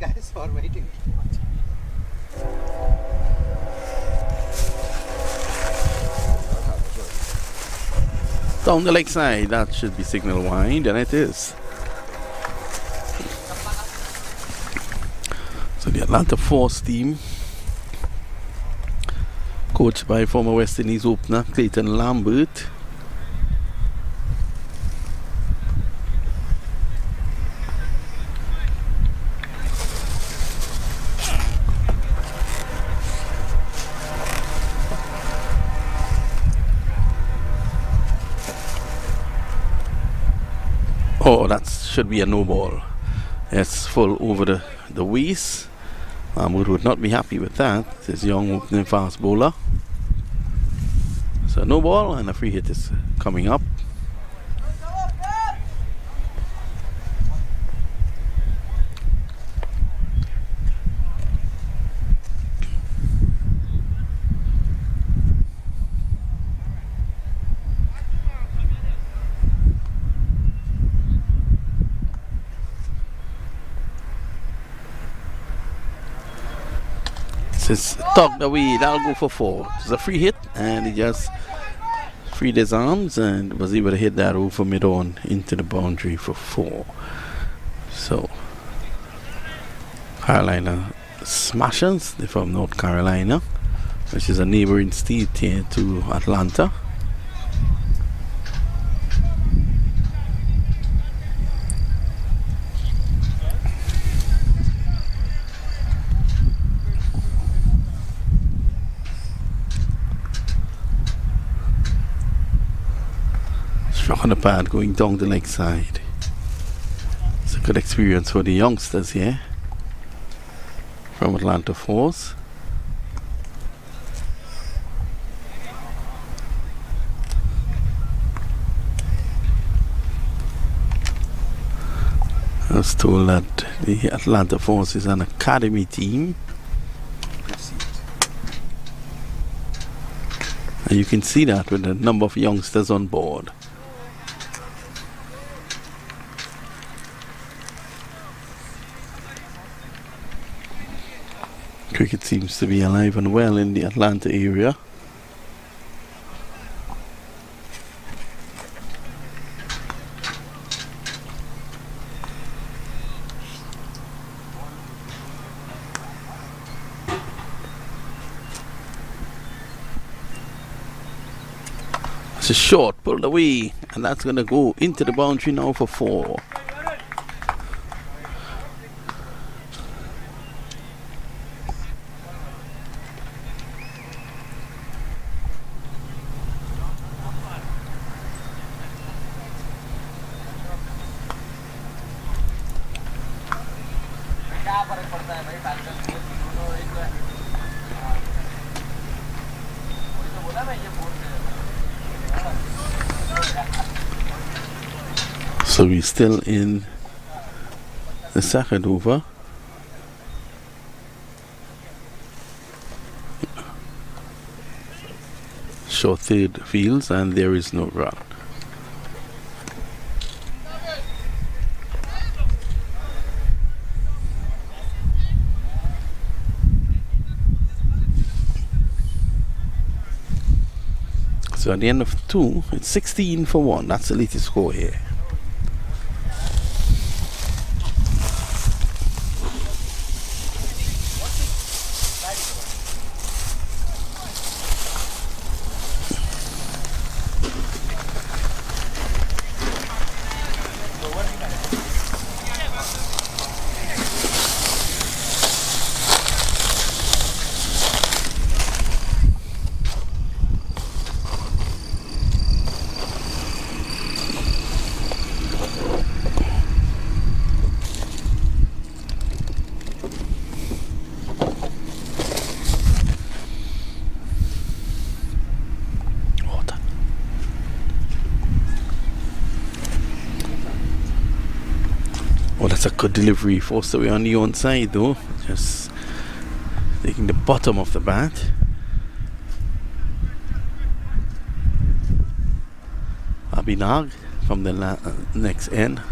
guys for waiting too much. Down the lakeside, that should be signal wide, and it is. So the Atlanta Force team, coached by former West Indies opener Clayton Lambert. Oh, that should be a no ball. Yes, full over the waist. Mahmood would not be happy with that. This young opening fast bowler. So no ball, and a free hit is coming up. It's tucked away, that'll go for 4. It's a free hit, and he just freed his arms and was able to hit that over mid-on into the boundary for 4. So Carolina Smashers, they're from North Carolina, which is a neighboring state here to Atlanta. On the pad going down the leg side. It's a good experience for the youngsters here from Atlanta Force. I was told that the Atlanta Force is an academy team. And you can see that with the number of youngsters on board. Cricket seems to be alive and well in the Atlanta area. It's a short, pulled away, and that's going to go into the boundary now for 4. So we're still in the second over. Short third fields, and there is no run. So at the end of 2, it's 16 for 1. That's the latest score here. Oh, that's a good delivery. Forced away on the onside though. Just taking the bottom of the bat. Abinag from the next end.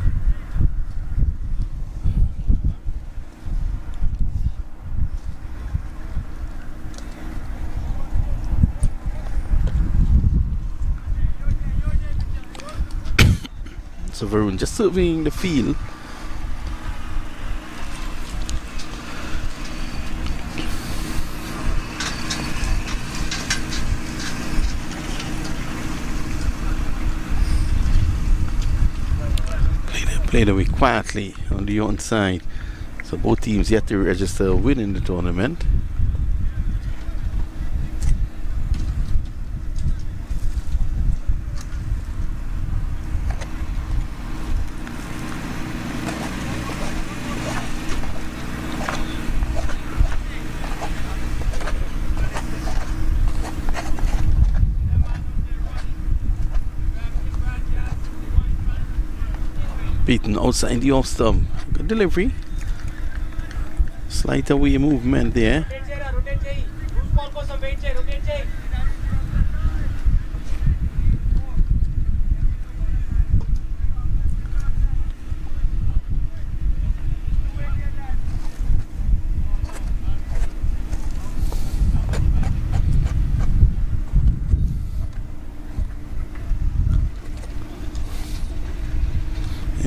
So Varun just surveying the field. Played away quietly on the own side. So both teams yet to register a win in the tournament. Beaten outside the off stump. Good delivery. Slight away movement there.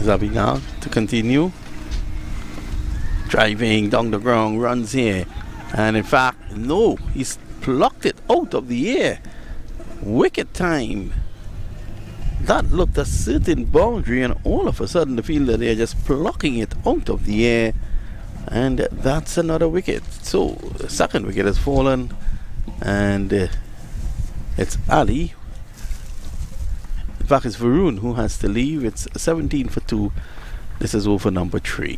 Abhinav to continue. Driving down the ground, runs here. And in fact, no, he's plucked it out of the air. Wicked time. That looked a certain boundary, and all of a sudden the fielder there just plucking it out of the air. And that's another wicket. So the second wicket has fallen. And it's Ali. In fact, it's Varun who has to leave. It's 17 for 2. This is over number 3.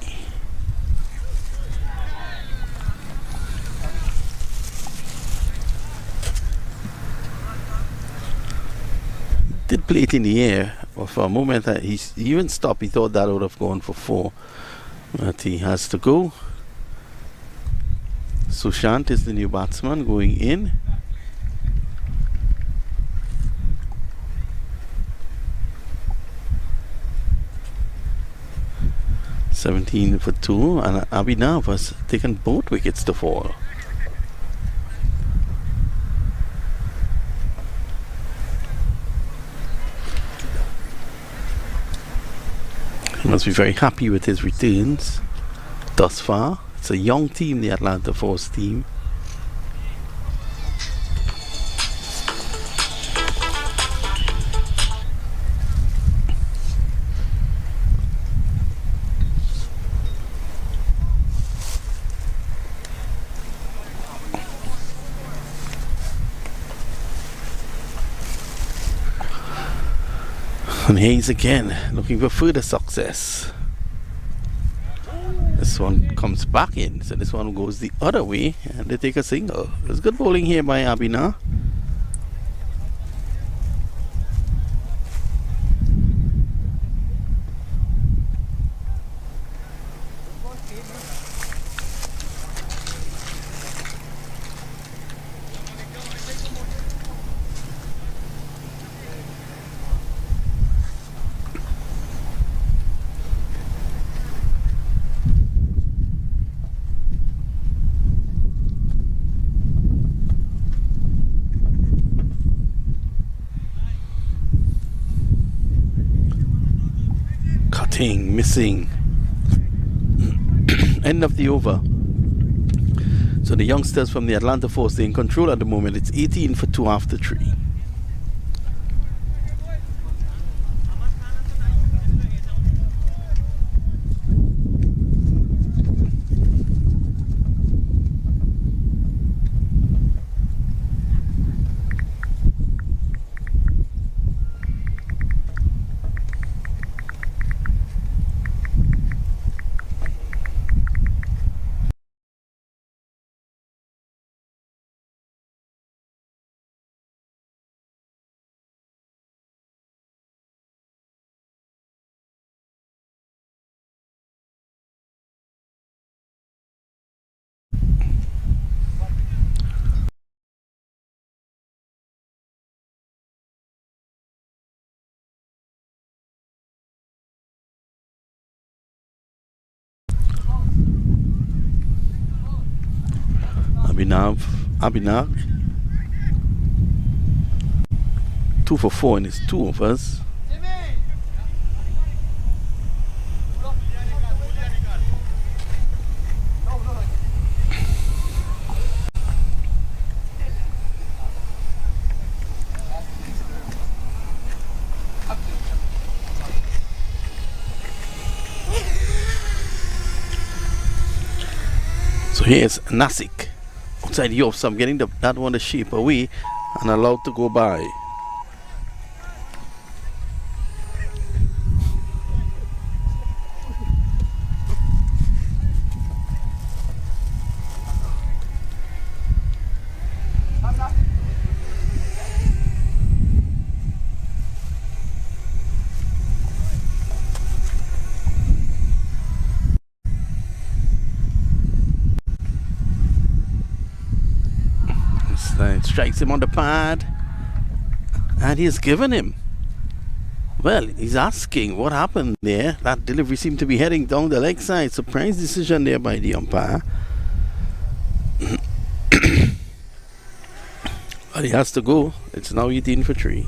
Did play it in the air, but for a moment he even stopped. He thought that would have gone for 4. But he has to go. Sushant is the new batsman going in. (17 for 2), and Abhinav has taken both wickets to fall. He must be very happy with his returns thus far. It's a young team, the Atlanta Force team. And Hayes again, looking for further success. This one comes back in, so this one goes the other way, and they take a single. There's good bowling here by Abhinav. Missing. End of the over. So the youngsters from the Atlanta Force, they're in control at the moment. It's 18 for 2 after 3. Abhinav 2 for 4 in his 2 overs. So here's Nasik outside the off. So I'm getting that one the shape away and allowed to go by. Strikes him on the pad, and he's given him. Well, he's asking what happened there. That delivery seemed to be heading down the leg side. Surprise decision there by the umpire. But he has to go. It's now 18 for 3.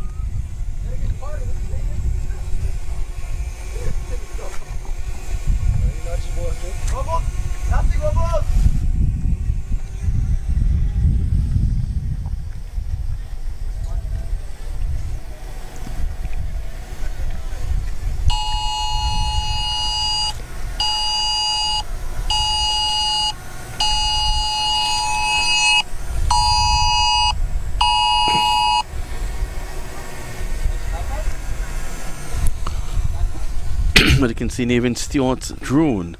But you can see Nathan Stewart's drone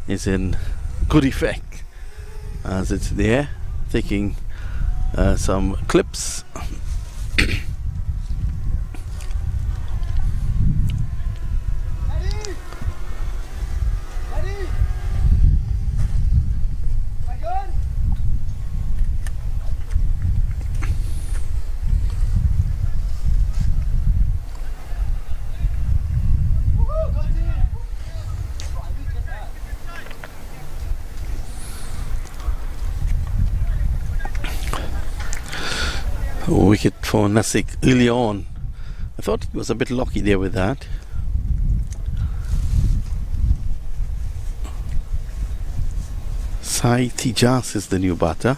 is in good effect as it's there taking some clips. Wicket for Nasik early on. I thought he was a bit lucky there with that. Sai Tijas is the new batter.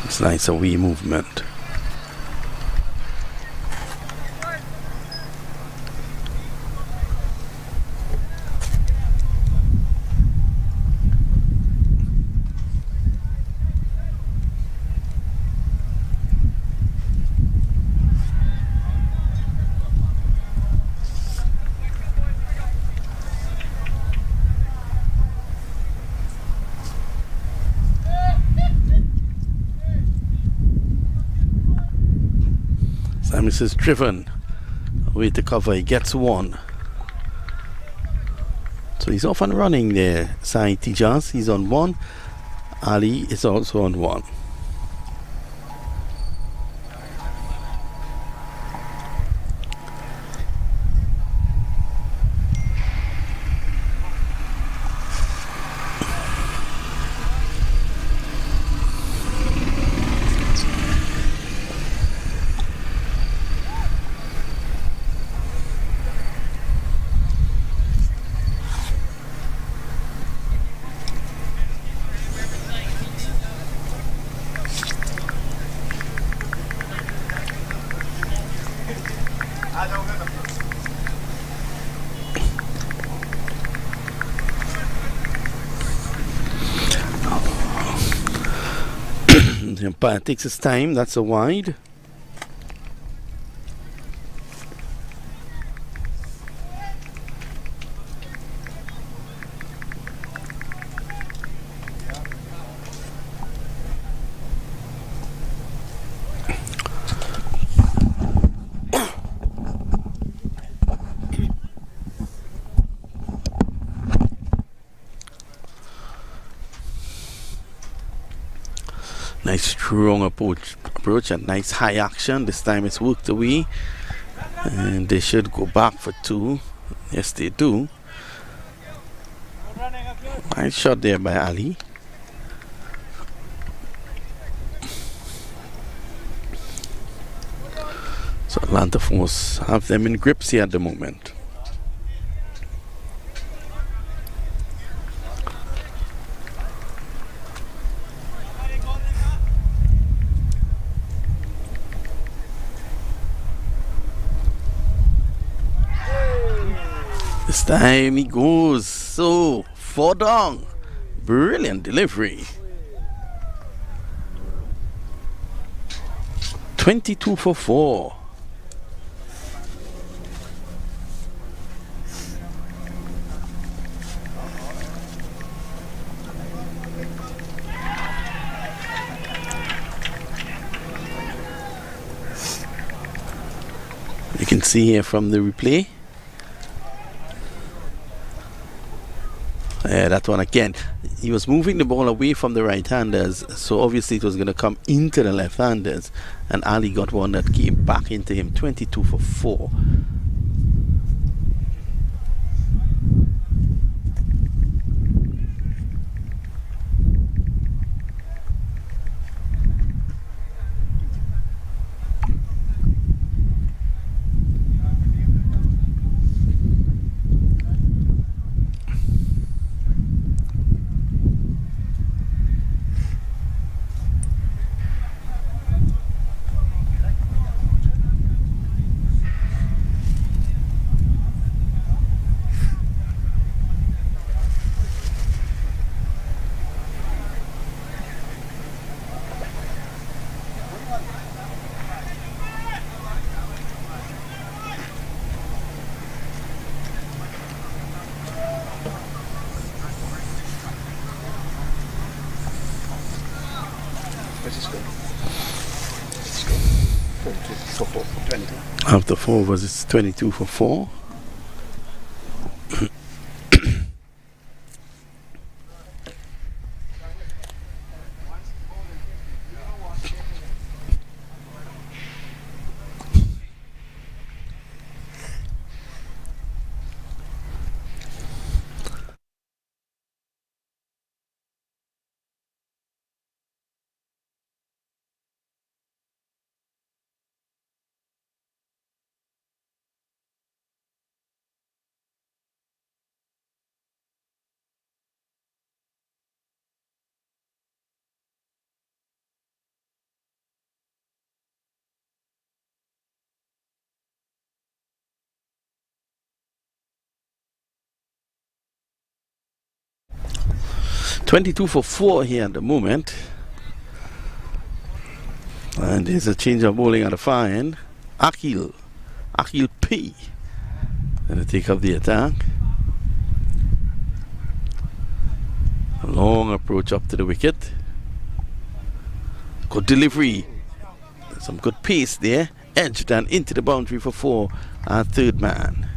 It's nice away movement. Samis is driven away to cover. He gets one. So he's off and running there. Sai Tijas, he's on one. Ali is also on one. The umpire takes his time. That's a wide. Nice strong approach and nice high action. This time it's worked away and they should go back for 2. Yes, they do. Nice shot there by Ali. So Atlanta Force have them in grips here at the moment. This time he goes. So, 4 down. Brilliant delivery. 22 for 4. You can see here from the replay. That one again. He was moving the ball away from the right-handers, so obviously it was going to come into the left-handers. And Ali got one that came back into him. 22 for 4. After 4 was it's 22 for 4. $22 for 4 here at the moment. And there's a change of bowling at the far end. Akil P. Gonna take up the attack. A long approach up to the wicket. Good delivery. Some good pace there. Edged and into the boundary for 4. Our third man.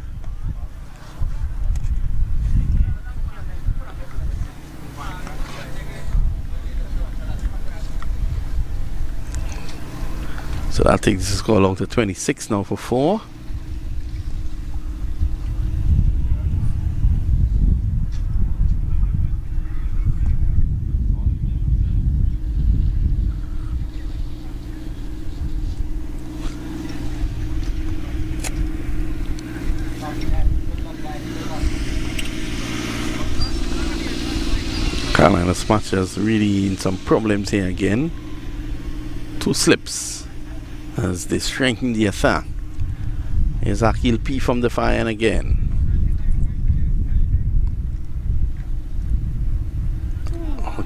So that takes the score along to 26 now for 4. Carolina Smashers really in some problems here again. 2 slips as they strengthen the attack. Here's Akil P from the far end again.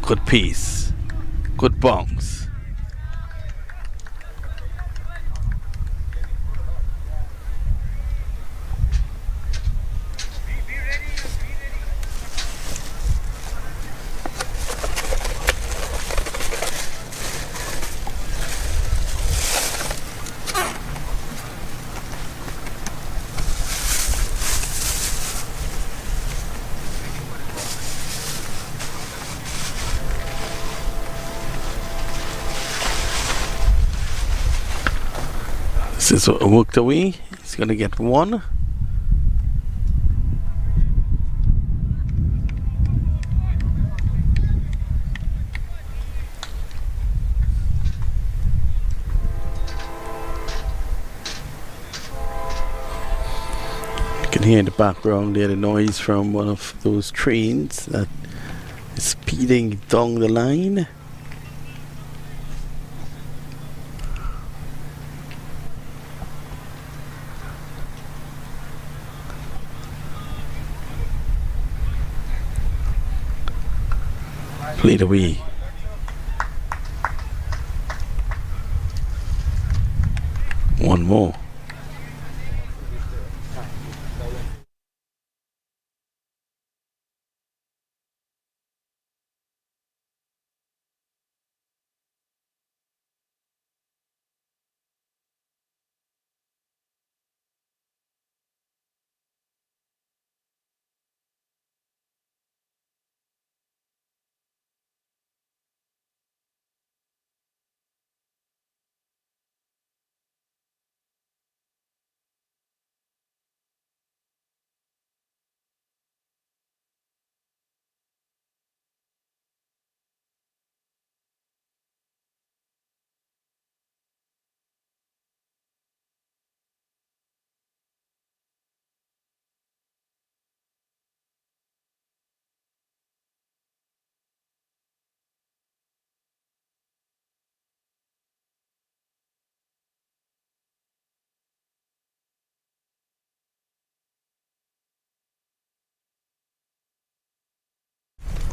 Good pace. Good bounce. This is worked away. He's gonna get 1. You can hear in the background there the noise from one of those trains that is speeding down the line. Played away. One more.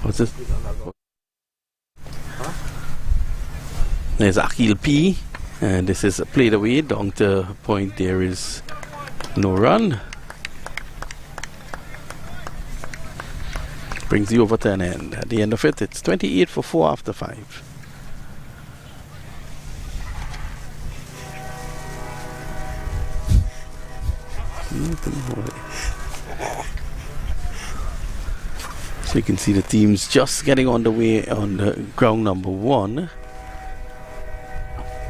What's this? There's Akil P. And this is played away. Down to point, there is no run. Brings you over to an end. At the end of it, it's 28 for 4 after 5. So you can see the teams just getting on the way on the ground number 1.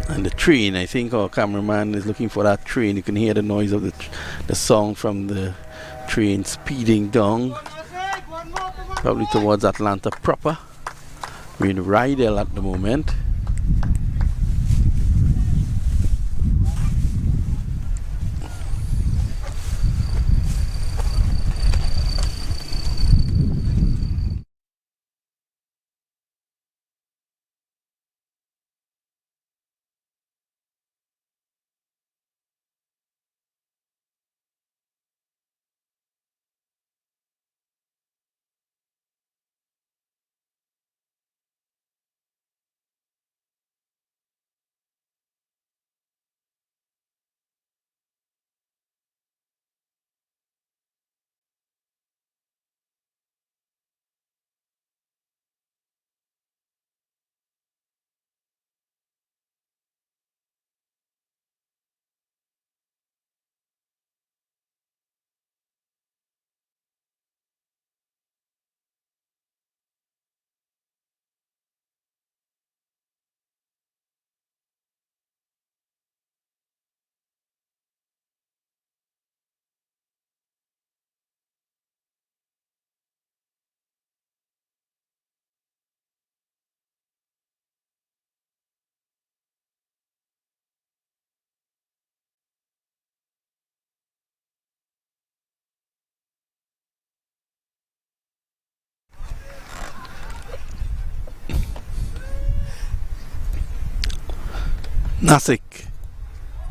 And the train, I think our cameraman is looking for that train. You can hear the noise of the song from the train speeding down, probably towards Atlanta proper. We're in Rydell at the moment. Nasik,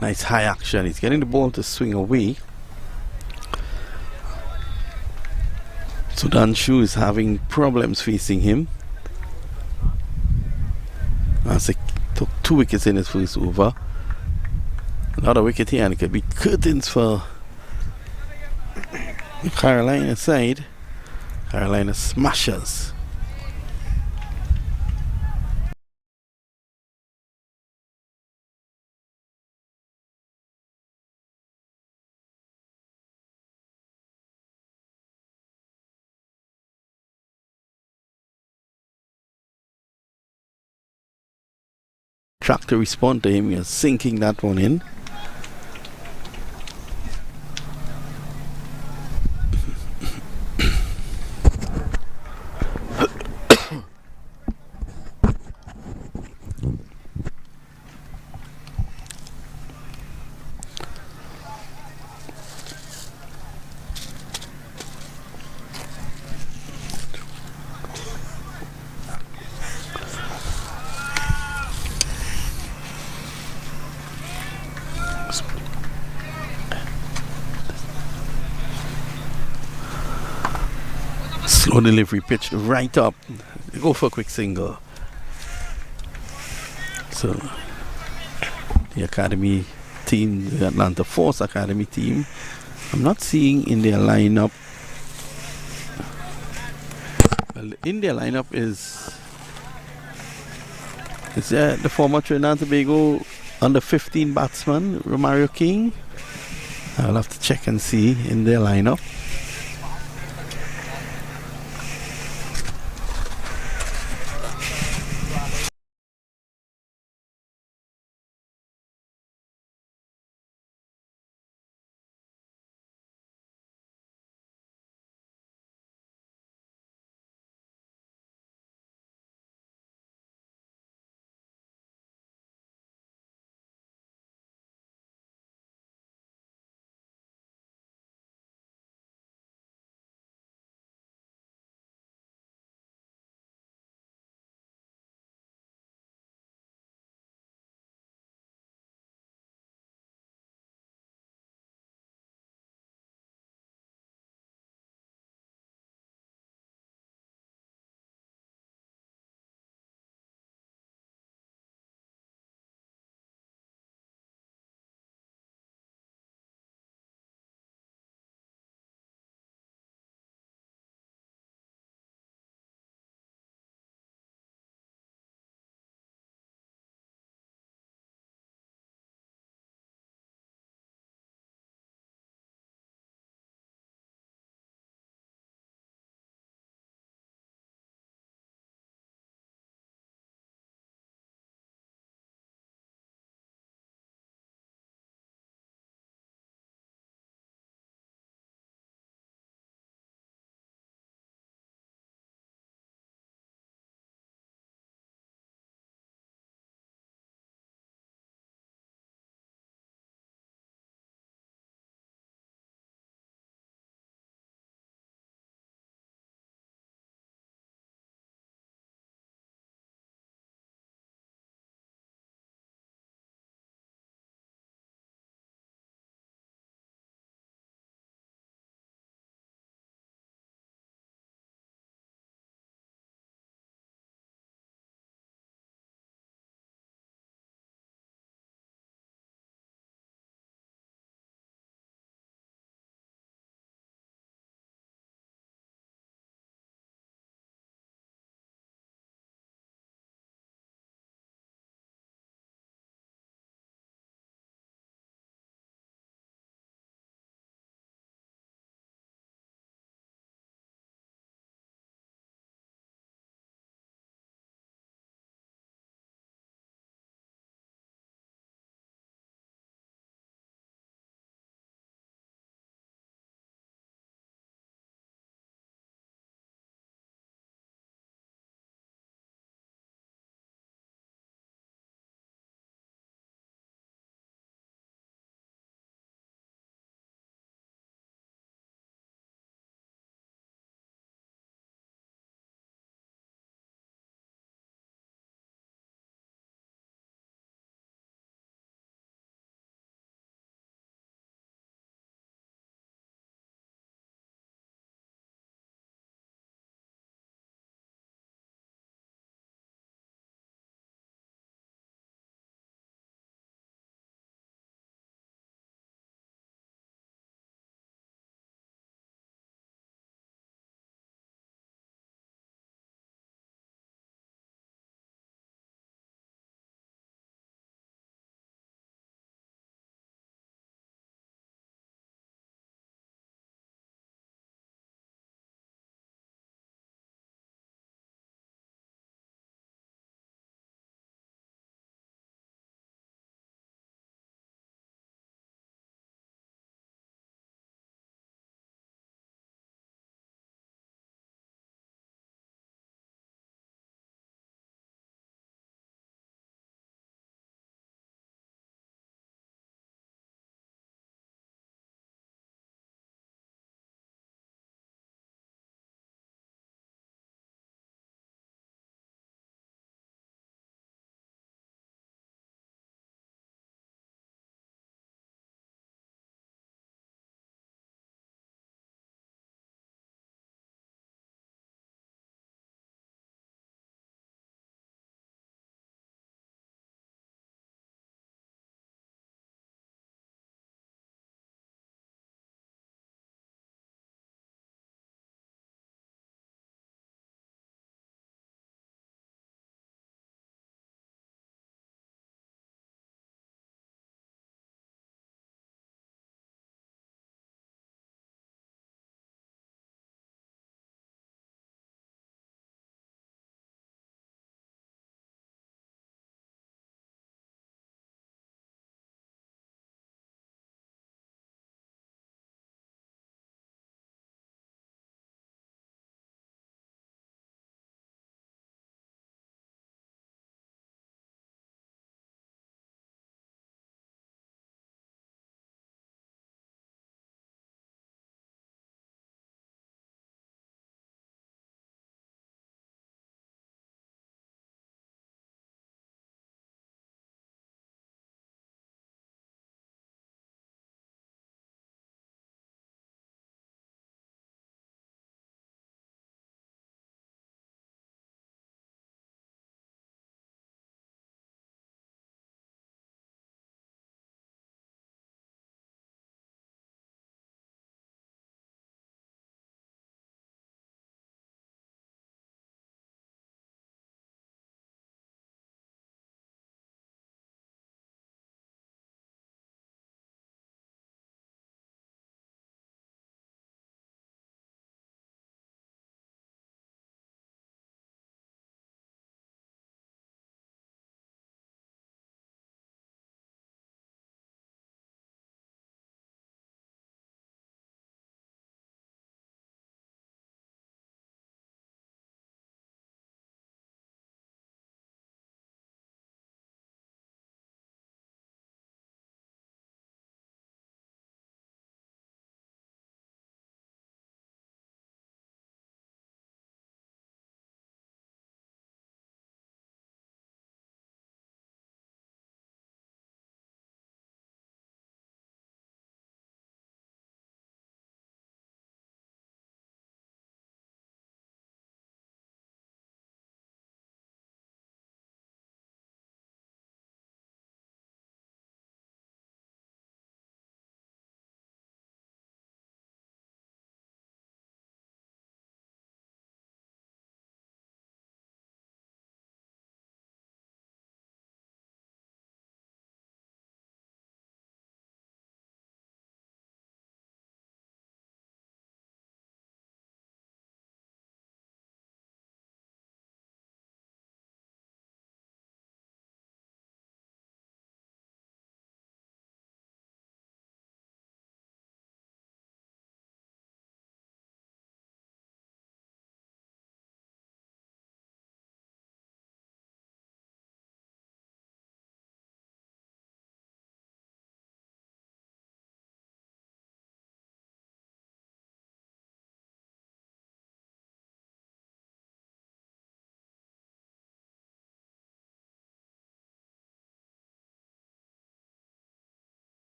nice high action. He's getting the ball to swing away. Sudanshu is having problems facing him. Nasik took 2 wickets in his first over. Another wicket here, and it could be curtains for Carolina side. Carolina Smashers. Track to respond to him. You're sinking that one in. Slow delivery pitch right up. go for a quick single. So the Academy team, the Atlanta Force Academy team, I'm not seeing in their lineup. Well, in their lineup is the former Trinidad and Tobago under 15 batsman Romario King. I'll have to check and see in their lineup.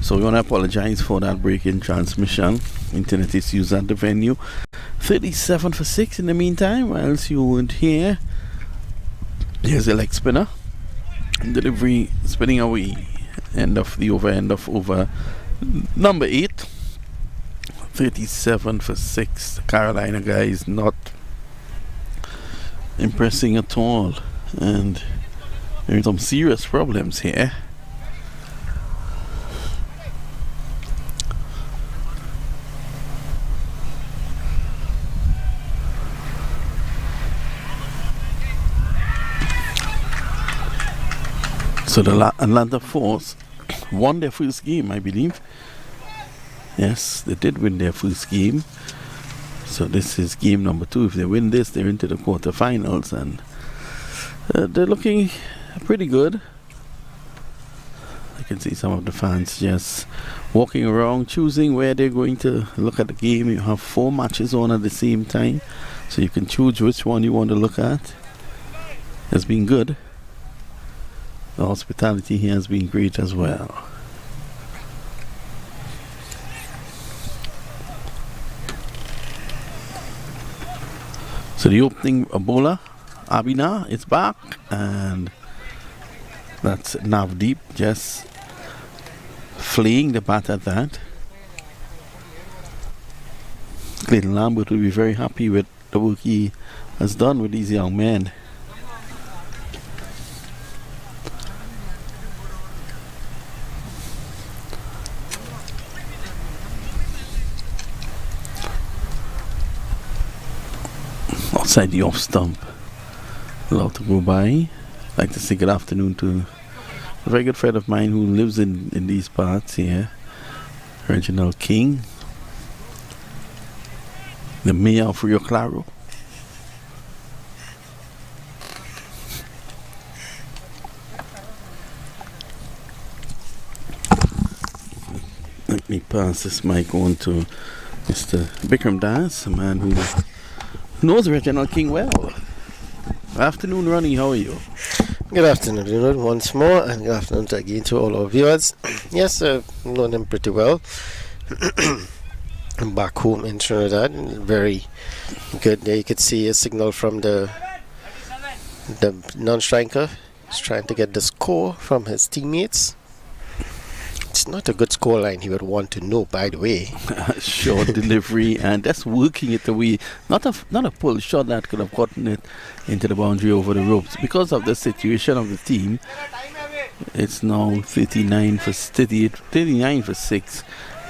So we want to apologize for that break in transmission. Internet issues at the venue. 37 for 6 in the meantime, whilst you weren't here. Here's a leg spinner. Delivery spinning away. End of over number 8. 37 for 6. The Carolina guys not impressing at all. And there are some serious problems here. So the Atlanta Force won their first game, I believe. Yes, they did win their first game. So this is game number 2. If they win this, they're into the quarterfinals, and they're looking pretty good. I can see some of the fans just walking around, choosing where they're going to look at the game. You have 4 matches on at the same time, so you can choose which one you want to look at. It's been good. The hospitality here has been great as well. So the opening bowler, Abina, is back, and that's Navdeep just fleeing the bat at that. Clayton Lambert will be very happy with the work he has done with these young men. Outside the off stump, allowed to go by. I'd like to say good afternoon to a very good friend of mine who lives in these parts here, Reginald King, the mayor of Rio Claro. Let me pass this mic on to Mr. Bikram Das, a man who knows Reginald King well. Afternoon, Ronnie. How are you? Good afternoon, Leonard, once more, and good afternoon again to all our viewers. Yes, I've known him pretty well. I'm back home in Trinidad. Very good. There you could see a signal from the non-striker. He's trying to get the score from his teammates. It's not a good score line he would want to know, by the way. Short delivery, and that's working it away. Not a pull shot that could have gotten it into the boundary over the ropes. Because of the situation of the team, it's now 39 for 6.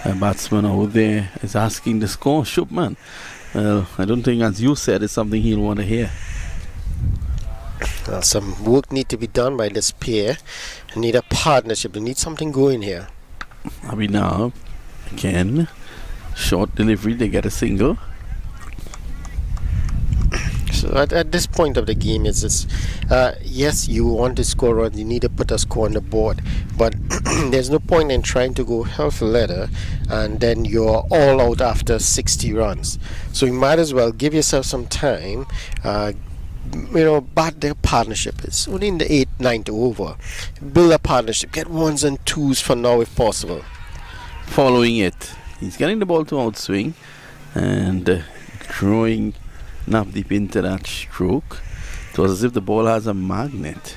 A batsman over there is asking the score. Shupman, I don't think, as you said, it's something he'll want to hear. Well, some work need to be done by this pair. They need a partnership. They need something going here. I mean, now again, short delivery, they get a single. So at this point of the game, it's just, yes, you want to score runs, you need to put a score on the board, but there's no point in trying to go hell for leather and then you're all out after 60 runs. So you might as well give yourself some time. But the partnership is only in the 8th, 9th over. Build a partnership, get 1s and 2s for now if possible. Following it, he's getting the ball to outswing and drawing Navdeep into that stroke. It was as if the ball has a magnet.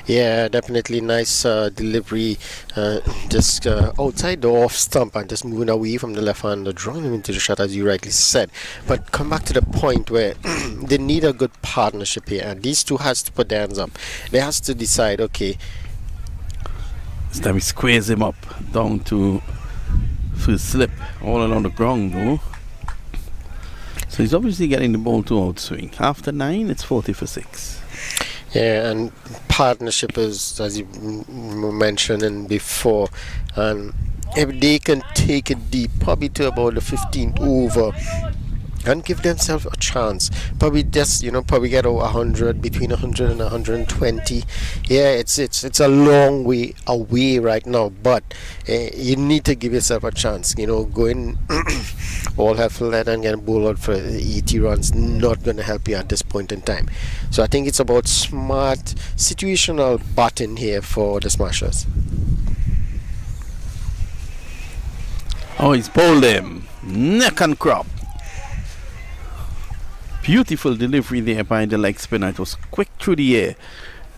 Yeah, definitely nice delivery, just outside the off stump and just moving away from the left hander, drawing him into the shot as you rightly said. But come back to the point where they need a good partnership here, and these two has to put their hands up. They has to decide, okay. This time he squares him up down to first slip all along the ground though. So he's obviously getting the ball to outswing. After 9, it's 40 for 6. Yeah, and partnership is, as you mentioned before, and if they can take it deep, probably to about the 15th over, and give themselves a chance, probably just probably get over 100, between 100 and 120. Yeah, it's a long way away right now, but you need to give yourself a chance. Going all hell for leather and getting bowled out for 80 runs not going to help you at this point in time. So I think it's about smart situational batting here for the Smashers. Oh, he's bowled him. Neck and crop. Beautiful delivery there by the leg spinner. It was quick through the air.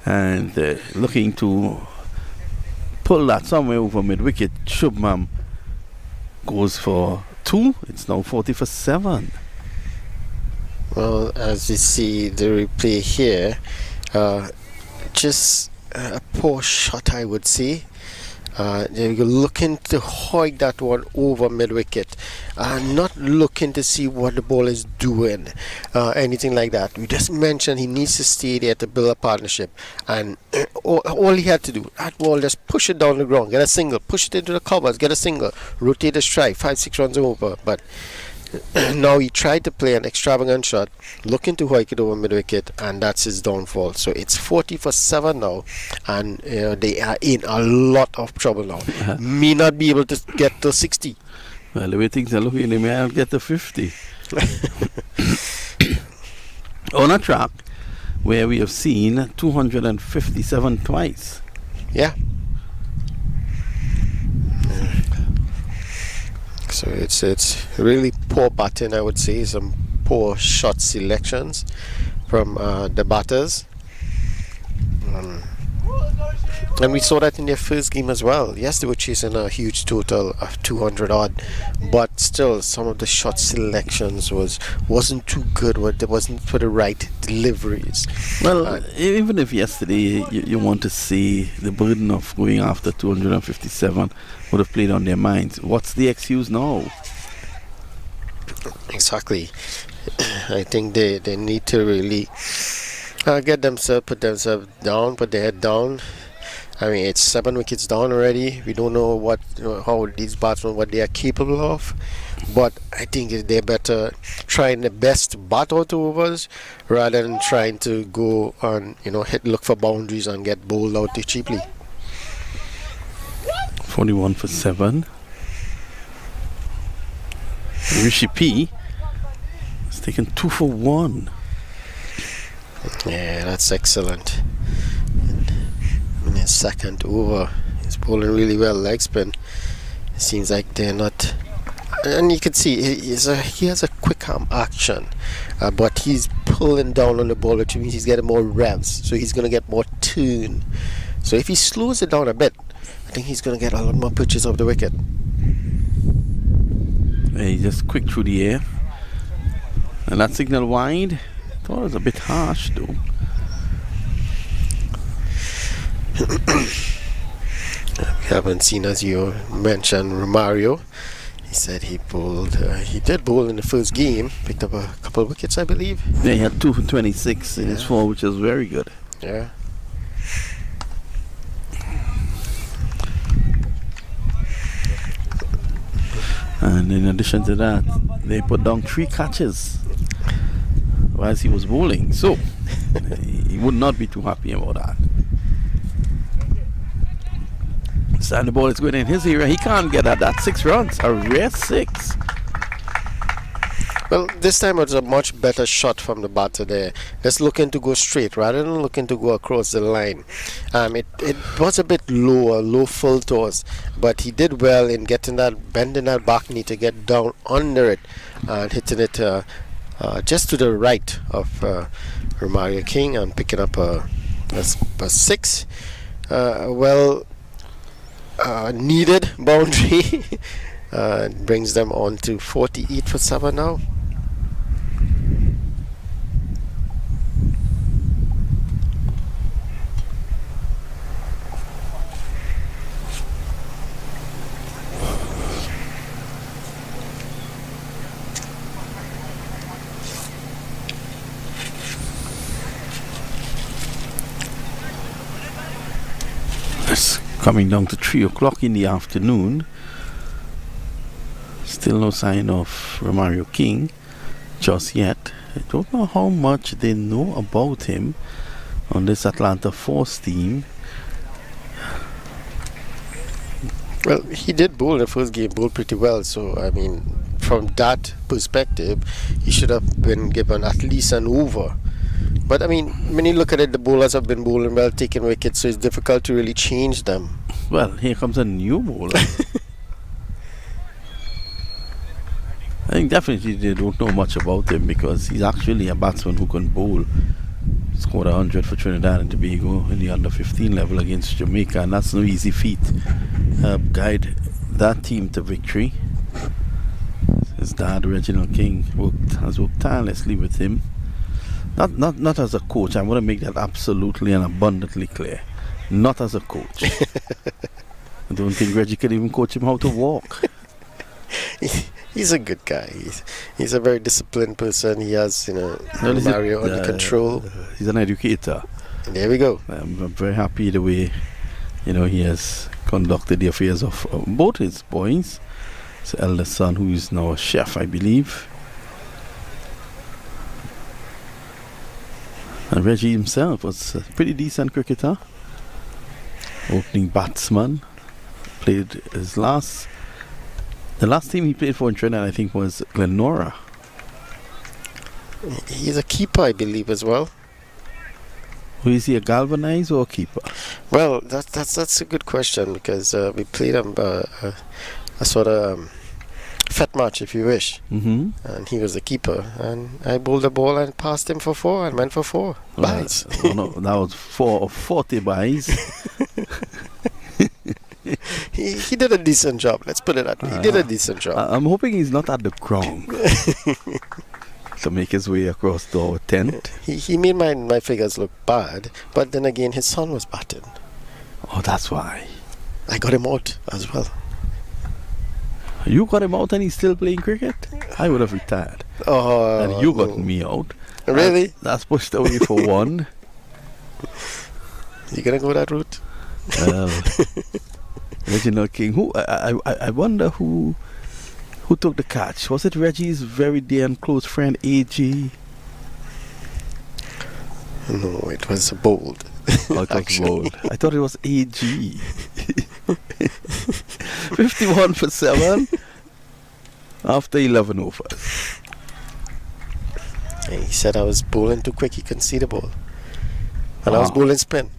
And looking to pull that somewhere over mid wicket. Shubman goes for 2. It's now 40 for 7. Well, as you see the replay here, just a poor shot, I would say. You're looking to hoik that one over mid wicket, not looking to see what the ball is doing, anything like that. We just mentioned he needs to stay there to build a partnership, and all he had to do, that ball, just push it down the ground, get a single, push it into the covers, get a single, rotate the strike, 5-6 runs over. But now he tried to play an extravagant shot, looking to hoik it over mid wicket, and that's his downfall. So it's 40 for 7 now, and they are in a lot of trouble now. May not be able to get to 60. Well, the way things are looking, they may not get to 50. On a track where we have seen 257 twice. Yeah. So it's really poor batting, I would say. Some poor shot selections from the batters. And we saw that in their first game as well. Yes, they were chasing a huge total of 200 odd, but still some of the shot selections wasn't too good. It wasn't for the right deliveries. Well, even if yesterday you want to see the burden of going after 257 would have played on their minds, what's the excuse now? Exactly. I think they need to really put themselves down, put their head down. I mean, it's 7 wickets down already. We don't know how these batsmen, what they are capable of. But I think they're better trying the best bat out overs rather than trying to go on, look for boundaries and get bowled out too cheaply. 41 for 7. Rishi P has taken 2 for 1. Yeah, that's excellent. In his second over, he's bowling really well leg spin. It seems like they're not, and you can see he has a quick arm action, but he's pulling down on the ball, which means he's getting more revs, so he's going to get more turn. So if he slows it down a bit, I think he's going to get a lot more pitches off the wicket. He's just quick through the air, and that signal wide. I thought it was a bit harsh though. We haven't seen, as you mentioned, Romario. He said he did bowl in the first game, picked up a couple of wickets, I believe. Yeah, he had 2 for 26 in his 4, which is very good. Yeah. And in addition to that, they put down 3 catches whilst he was bowling. So he would not be too happy about that. And the ball is going in his area. He can't get at that. 6 runs. A rare 6. Well, this time it was a much better shot from the batter there. Just looking to go straight rather than looking to go across the line. It was a bit low full toss, but he did well in bending that back knee to get down under it and hitting it just to the right of Romario King and picking up a 6. Needed boundary. Brings them on to 48 for 7 now. Coming down to 3 o'clock in the afternoon. Still no sign of Romario King just yet. I don't know how much they know about him on this Atlanta Force team. Well, he did bowl the first game, bowled pretty well. So, I mean, from that perspective, he should have been given at least an over. But I mean, when you look at it, the bowlers have been bowling well, taking wickets, so it's difficult to really change them. Well, here comes a new bowler. I think definitely they don't know much about him because he's actually a batsman who can bowl. Scored 100 for Trinidad and Tobago in the under 15 level against Jamaica, and that's no easy feat. Guide that team to victory. His dad, Reginald King, has worked tirelessly with him. Not as a coach. I want to make that absolutely and abundantly clear. Not as a coach. I don't think Reggie can even coach him how to walk. He's a good guy. He's a very disciplined person. He has, Mario under control. He's an educator. There we go. I'm very happy the way, he has conducted the affairs of both his boys. His eldest son, who is now a chef, I believe. And Reggie himself was a pretty decent cricketer. Opening batsman. Played the last team he played for in Trinidad, I think, was Glenora. He's a keeper, I believe, as well. Who is he, a galvanized or a keeper? Well, that's a good question because we played a sort of fat match, if you wish. Mm-hmm. And he was the keeper. And I bowled the ball and passed him for 4 and went for 4 byes. No, that was 4 of 40 byes. He did a decent job. Let's put it that way. He did a decent job. I'm hoping he's not at the ground to make his way across the tent. He made my figures look bad, but then again, his son was batting. Oh, that's why. I got him out as well. You got him out and he's still playing cricket? I would have retired. Oh, and you got me out. Really? That's pushed away for one. You gonna go that route? Well, Reginald King. Who I wonder who took the catch. Was it Reggie's very dear and close friend AG? No, it was bold. Oh, it was bold. I thought it was AG. 51 for 7 after 11 overs. He said I was bowling too quick. He couldn't see the ball, and I was bowling spin.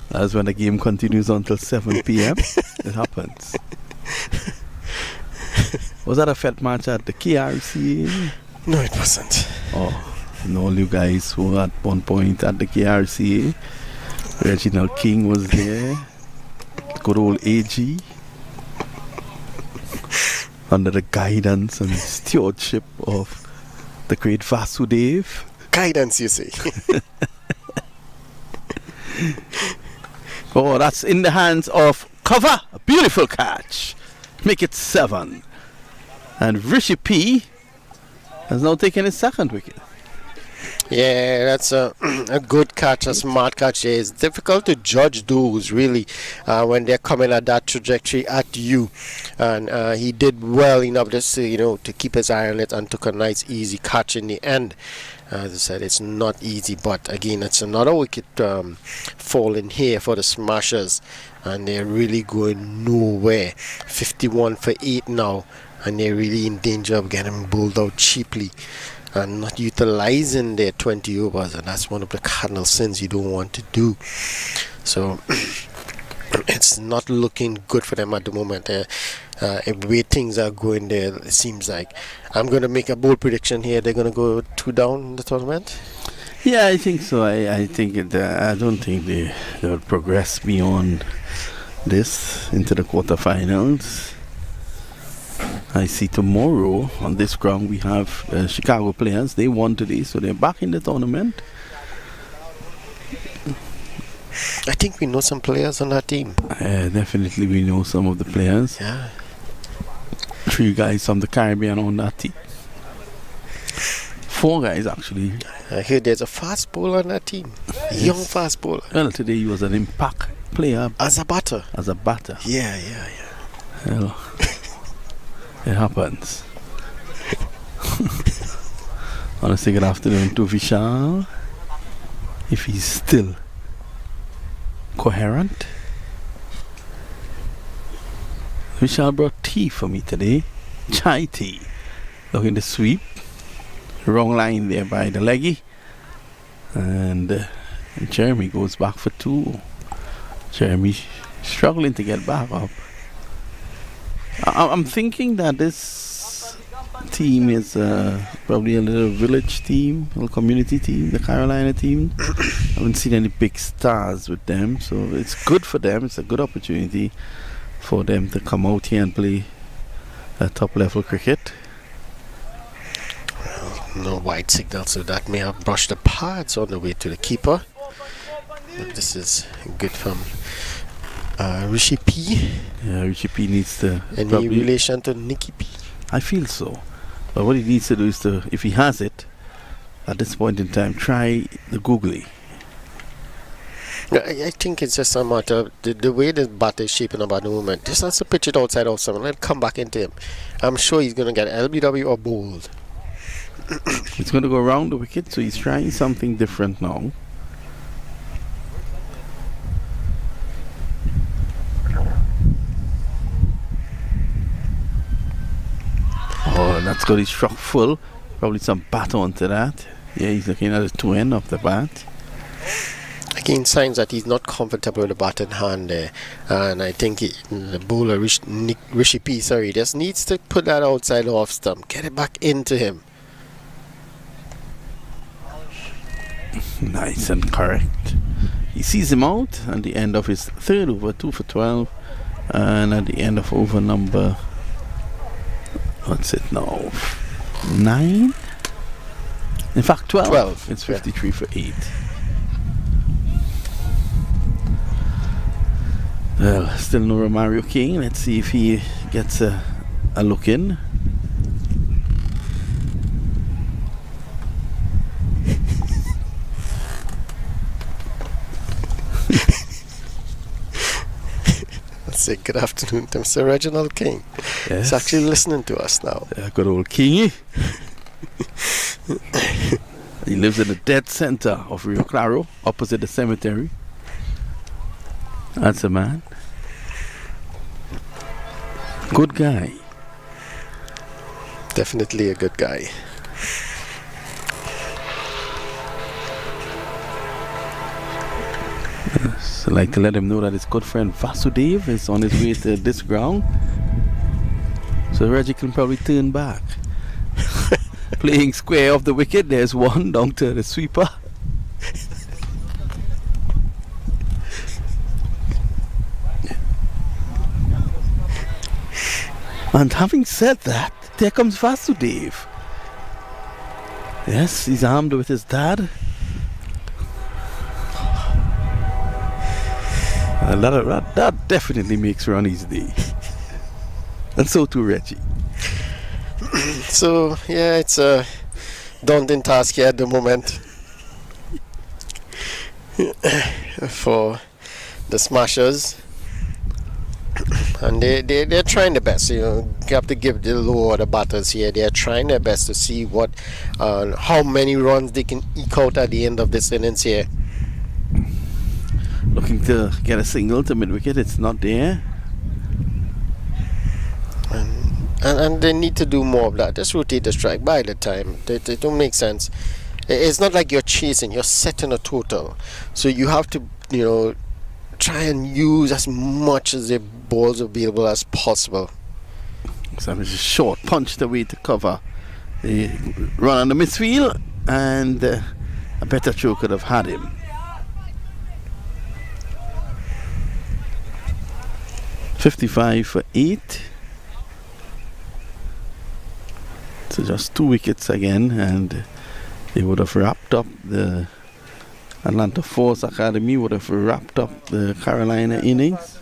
That's when the game continues until 7 p.m. It happens. Was that a fed match at the KRCA? No, it wasn't. Oh, and all you guys who at one point at the KRCA, Reginald King was there. Good old AG. Under the guidance and stewardship of the great Vasudev. Guidance, you see. Oh, that's in the hands of cover. A beautiful catch. Make it 7. And Rishi P has now taken his second wicket. Yeah, that's a good catch, a smart catch. It's difficult to judge those really when they're coming at that trajectory at you. And he did well enough just to keep his eye on it and took a nice easy catch in the end. As I said, it's not easy, but again, it's another wicket falling here for the Smashers, and they're really going nowhere. 51 for 8 now, and they're really in danger of getting bowled out cheaply and not utilizing their 20 overs, and that's one of the cardinal sins you don't want to do. So it's not looking good for them at the moment. The way things are going there, it seems like I'm going to make a bold prediction here. They're going to go 2 down in the tournament. Yeah, I think so. I think I don't think they will progress beyond this into the quarterfinals. I see tomorrow on this ground we have Chicago players. They won today, so they're back in the tournament. I think we know some players on that team. Definitely we know some of the players. Yeah. 3 guys from the Caribbean on that team. 4 guys actually. I heard there's a fast bowler on that team. A young fast bowler. Well, today he was an impact player. As a batter. Yeah. Well, it happens. Honestly, good afternoon to Vishal. If he's still coherent. Vishal brought tea for me today. Chai tea. Looking to sweep. Wrong line there by the leggy. And Jeremy goes back for 2. Jeremy struggling to get back up. I'm thinking that this team is probably a little village team, a little community team, the Carolina team. I haven't seen any big stars with them, so it's good for them. It's a good opportunity for them to come out here and play top level cricket. No wide signal, so that may have brushed the pads on the way to the keeper. But this is good from Rishi P. Yeah, Richie P needs to. Any relation to Nicky P? I feel so. But what he needs to do is to, if he has it, at this point in time, try the googly. I think it's just a matter of the way the bat is shaping up at the moment. Just has to pitch it outside of someone. Let it come back into him. I'm sure he's going to get LBW or bowled. He's going to go around the wicket, so he's trying something different now. Oh, that's got his struck full. Probably some bat onto that. Yeah, he's looking at the two end of the bat. Again, signs that he's not comfortable with the bat in hand there. And I think the bowler, Rishi P, just needs to put that outside off stump. Get it back into him. Nice and correct. He sees him out at the end of his third over, 2 for 12. And at the end of over number, what's it now? 9? In fact, 12. It's 53 for 8. Well, still no Romario King. Let's see if he gets a look in. Let's say good afternoon to Mr. Reginald King. Yes. He's actually listening to us now. Good old Kingy. He lives in the dead center of Rio Claro, opposite the cemetery. That's a man. Good guy. Definitely a good guy. Yes, I'd like to let him know that his good friend Vasudev is on his way to this ground. So Reggie can probably turn back. Playing square off the wicket, there's one down to the sweeper. And having said that, there comes Vasudev. Yes, he's armed with his dad. And that definitely makes Ronnie's day. And so too Reggie. So, yeah, it's a daunting task here at the moment for the Smashers. And they're trying their best. You have to give the lower the batters here. They're trying their best to see how many runs they can eke out at the end of this innings here. Looking to get a single to mid-wicket. It's not there. And they need to do more of that. Just rotate the strike by the time. They don't make sense. It's not like you're chasing. You're setting a total. So you have to, try and use as much as the balls available as possible. So it's a short punch the way to cover the run on the midfield, and a better throw could have had him. .55 for 8. So just 2 wickets again, and they would have wrapped up the Atlanta Force Academy would have wrapped up the Carolina innings.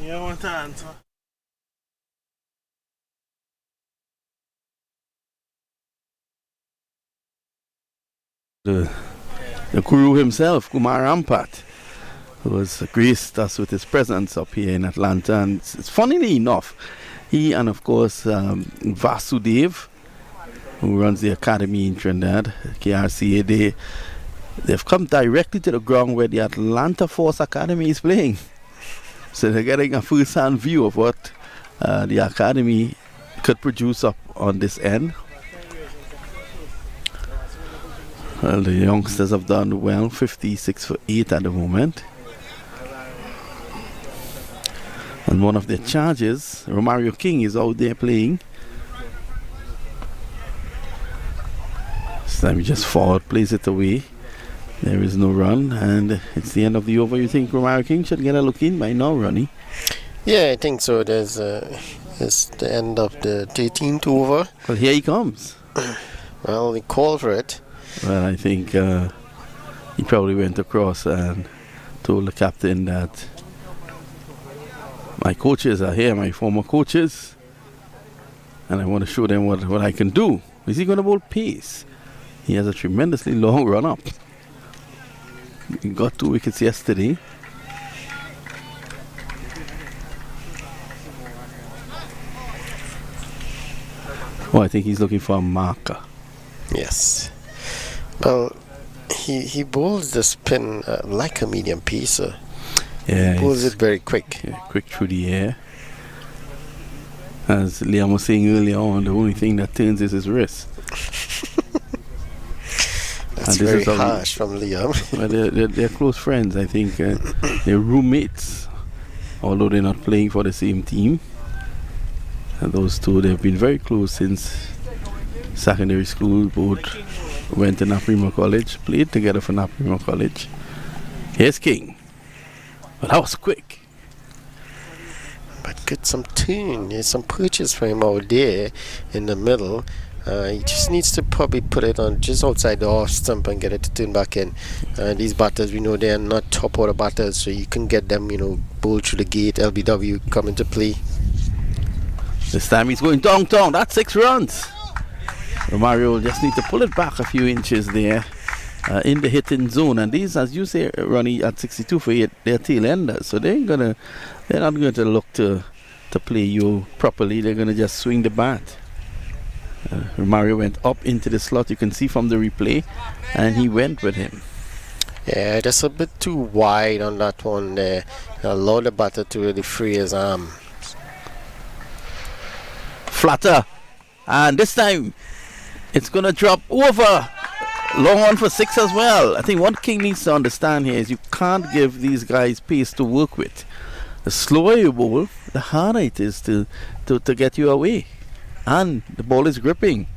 You want to answer? The guru himself, Kumar Rampat, who has graced us with his presence up here in Atlanta. And it's funnily enough, he and of course Vasudev, who runs the academy in Trinidad, KRCA, they've come directly to the ground where the Atlanta Force Academy is playing. So they're getting a first-hand view of what the academy could produce up on this end. Well, the youngsters have done well, 56 for 8 at the moment. And one of their charges, Romario King, is out there playing. This time he just forward, plays it away. There is no run, and it's the end of the over. You think Romario King should get a look in by now, Ronnie? Yeah, I think so. It's the end of the 13th over. Well, here he comes. Well, he called for it. Well, I think he probably went across and told the captain that my coaches are here, my former coaches, and I want to show them what I can do. Is he going to bowl pace? He has a tremendously long run-up. He got 2 wickets yesterday. Oh, I think he's looking for a marker. Yes. Well, he bowls the spin like a medium pacer. Yeah, He bowls it very quick. yeah, quick through the air. As Liam was saying earlier on, the only thing that turns is his wrist. That's And this very is how we- harsh from Liam. Well, they're close friends, I think. They're roommates, although they're not playing for the same team. And those two, they've been very close since secondary school. Both went to Naprima College, played together for Naprima College. Here's King. But that was quick. But get some turn. There's some purchase for him out there in the middle. He just needs to probably put it on just outside the off stump and get it to turn back in. These batters, we know they are not top order batters, so you can get them, bowl through the gate. LBW come into play. This time he's going dong. That's 6 runs. Romario will just need to pull it back a few inches there in the hitting zone. And these, as you say, Ronnie, at 62 for 8, they're tail enders. So they're not going to look to play you properly. They're going to just swing the bat. Romario went up into the slot, you can see from the replay, and he went with him. Yeah, just a bit too wide on that one there. Allow the batter to really free his arm. Flatter, and this time it's going to drop over. Long on for 6 as well. I think what King needs to understand here is you can't give these guys pace to work with. The slower you bowl, the harder it is to get you away. And the ball is gripping.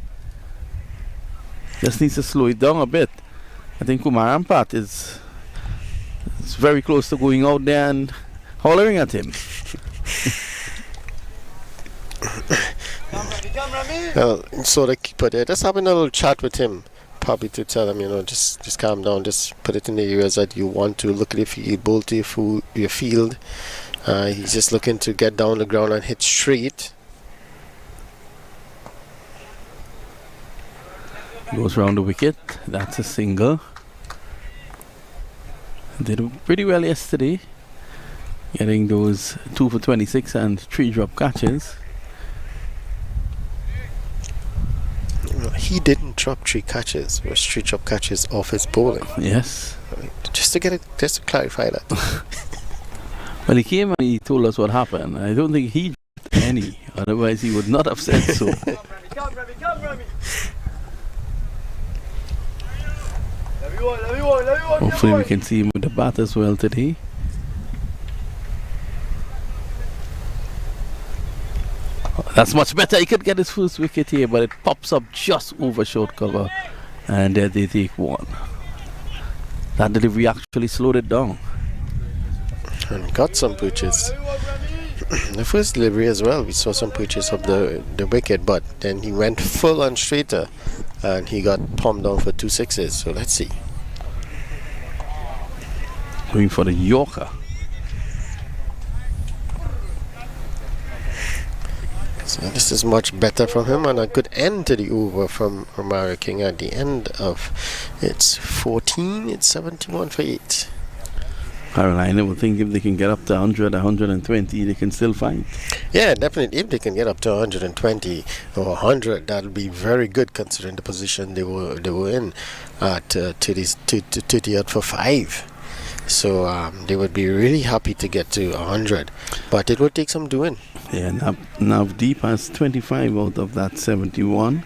Just needs to slow it down a bit. I think Kumar Ampat is very close to going out there and hollering at him. Well, so the keeper there, just having a little chat with him, probably to tell him, just calm down, just put it in the areas that you want to. Look at if you bowl to your field. He's just looking to get down the ground and hit straight. Goes round the wicket. That's a single. Did pretty well yesterday, getting those 2 for 26 and 3 drop catches. He didn't drop 3 catches. It was 3 drop catches off his bowling. Yes. Just to clarify that. Well, he came and he told us what happened. I don't think he dropped any. Otherwise, he would not have said so. Hopefully we can see him with the bat as well today. That's much better. He could get his first wicket here, but it pops up just over short cover, and there they take 1. That delivery actually slowed it down. And got some pitches. The first delivery as well, we saw some pitches of the wicket, but then he went full on straighter and he got palmed down for 2 sixes. So let's see. Going for the Yorker. So this is much better from him, and a good end to the over from Romario King at the end of it's 14, it's 71 for 8. Carolina will think if they can get up to 100, 120, they can still fight. Yeah, definitely. If they can get up to 120 or 100, that'll be very good considering the position they were in at 30 out for 5. So they would be really happy to get to 100, but it would take some doing. Yeah, Navdeep has 25 out of that 71.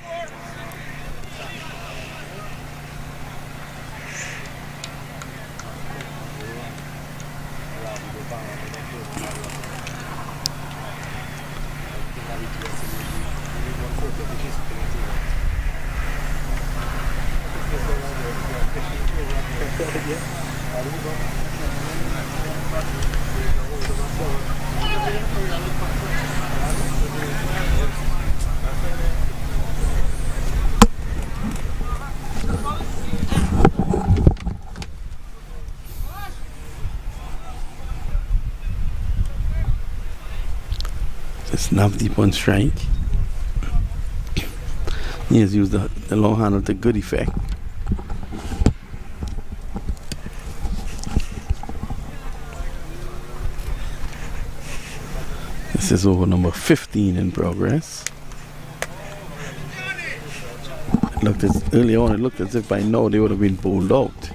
It's Navdeep on strike. He has used the long handle to good effect. This is over number 15 in progress. Early on, it looked as if by now they would have been bowled out.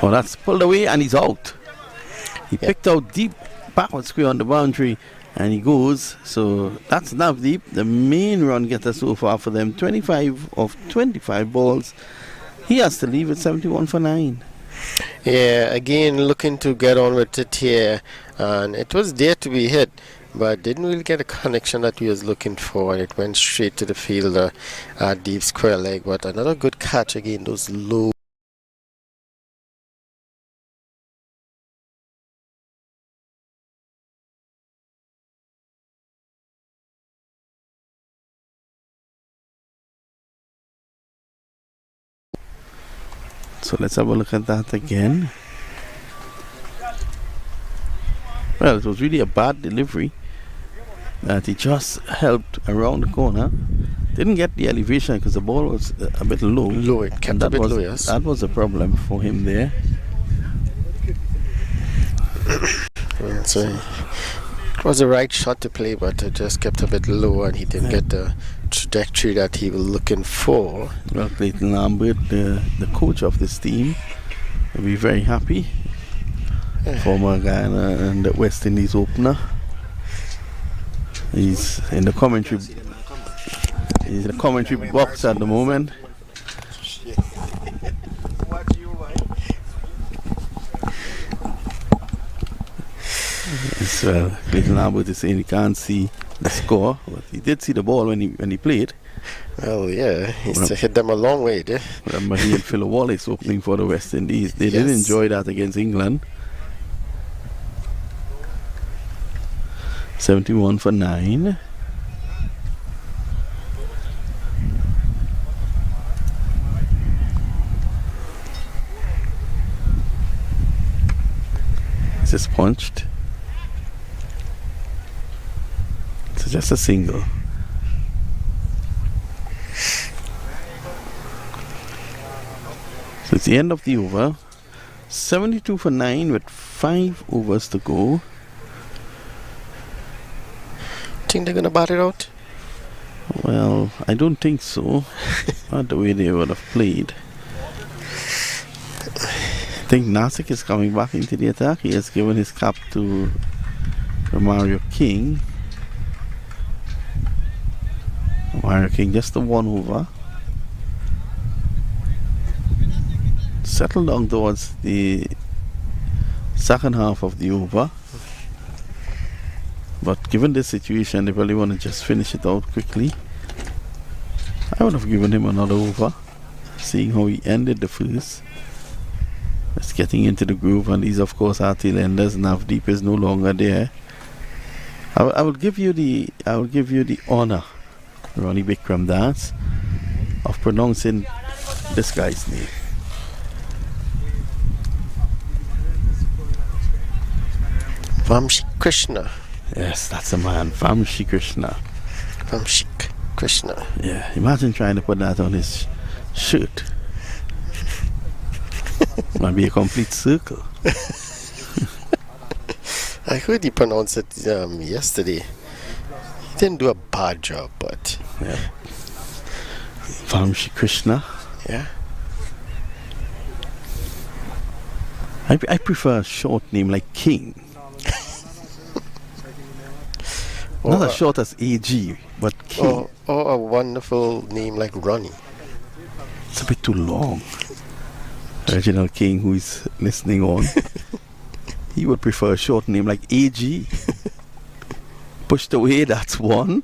Oh, that's pulled away and he's out. He picked out deep backward square on the boundary and he goes. So that's Navdeep, the main run getter so far for them. 25 of 25 balls. He has to leave at 71 for 9. Yeah, again looking to get on with it here, and it was there to be hit, but didn't really get a connection that he was looking for. It went straight to the fielder at deep square leg, but another good catch again, those low. So let's have a look at that again. Well, it was really a bad delivery that he just helped around the corner. Didn't get the elevation because the ball was a bit low. Low, it kept a bit low, yes. That was a problem for him there. So it was the right shot to play, but it just kept a bit low and he didn't get the trajectory that he was looking for. Well, Clayton Lambert, the coach of this team, will be very happy. Former Guyana and the West Indies opener. He's in the commentary. He's in the commentary box at the moment. Well, Clayton Lambert is saying he can't see the score, but he did see the ball when he played. Well, yeah, he's hit them a long way there. Remember, he and Phil Wallace opening for the West Indies. They did enjoy that against England. 71 for 9. This is punched. So just a single. So it's the end of the over. 72 for 9 with 5 overs to go. Think they're gonna bat it out? Well, I don't think so. Not the way they would have played. I think Nasik is coming back into the attack. He has given his cap to Mario King. Mario King just the 1 over. Settle down towards the second half of the over. But given this situation, they probably want to just finish it out quickly. I would have given him another over, seeing how he ended the first. It's getting into the groove, and these, of course, are tail enders. Navdeep is no longer there. I will give you the honor, Ronnie Bikram Das, of pronouncing this guy's name. Vamshi Krishna. Yes, that's a man, Vamshi Krishna. Vamshi Krishna. Yeah, imagine trying to put that on his shirt. Might be a complete circle. I heard he pronounced it yesterday. He didn't do a bad job, but yeah. Vamshi Krishna. Yeah. I prefer a short name like King. Not as short as AG, but King. Or a wonderful name like Ronnie. It's a bit too long. Reginald King, who is listening on, he would prefer a short name like AG. Pushed away, that's one.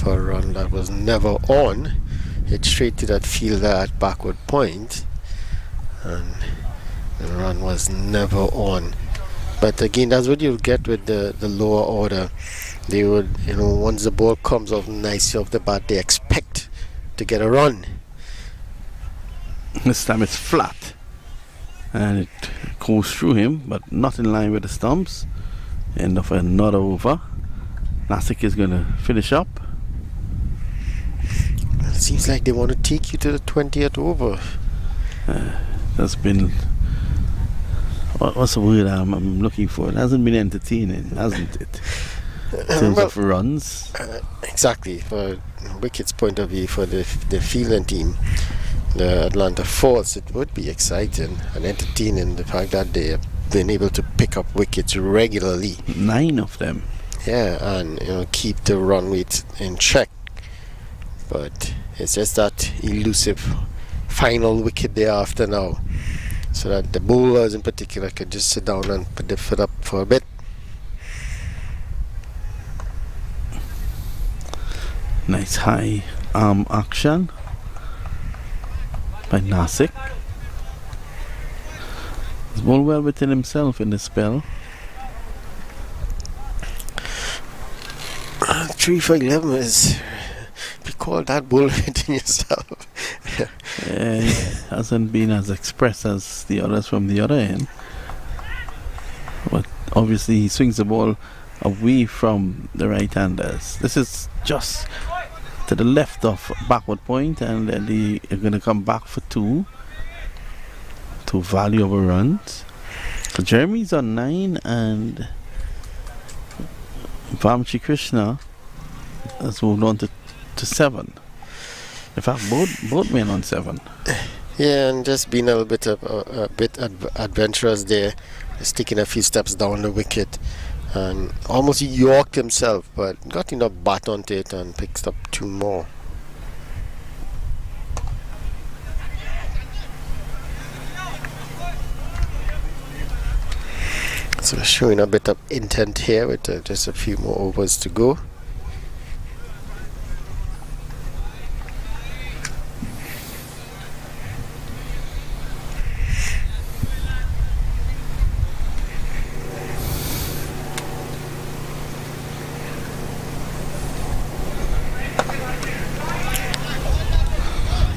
for a run that was never on. Hit straight to that fielder at backward point, and the run was never on. But again, that's what you'll get with the lower order. They would, once the ball comes off nicely off the bat, they expect to get a run. This time it's flat, and it goes through him, but not in line with the stumps. End of another over. Nasik is going to finish up. It seems like they want to take you to the 20th over. That's been... What's the word I'm looking for? It hasn't been entertaining, hasn't it? In terms of runs. Exactly. For Wicket's point of view, for the fielding team, the Atlanta Force, it would be exciting and entertaining, the fact that they have been able to pick up wickets regularly. 9 of them. Yeah, and keep the run rate in check. But it's just that elusive final wicket thereafter now, so that the bowlers in particular could just sit down and put their foot up for a bit. Nice high arm action by Nasik. He's bowled well within himself in the spell. 3 for 11 is, if you call that bull within yourself. Hasn't been as express as the others from the other end, but obviously he swings the ball away from the right-handers. This is just to the left of backward point, and then they are going to come back for 2 valuable runs. So Jeremy's on 9, and Vamshi Krishna has moved on to 7. In fact, both men on 7. Yeah, and just being a little bit adventurous there, just taking a few steps down the wicket, and almost yorked himself, but got enough bat onto it and picked up 2 more. So showing a bit of intent here with just a few more overs to go.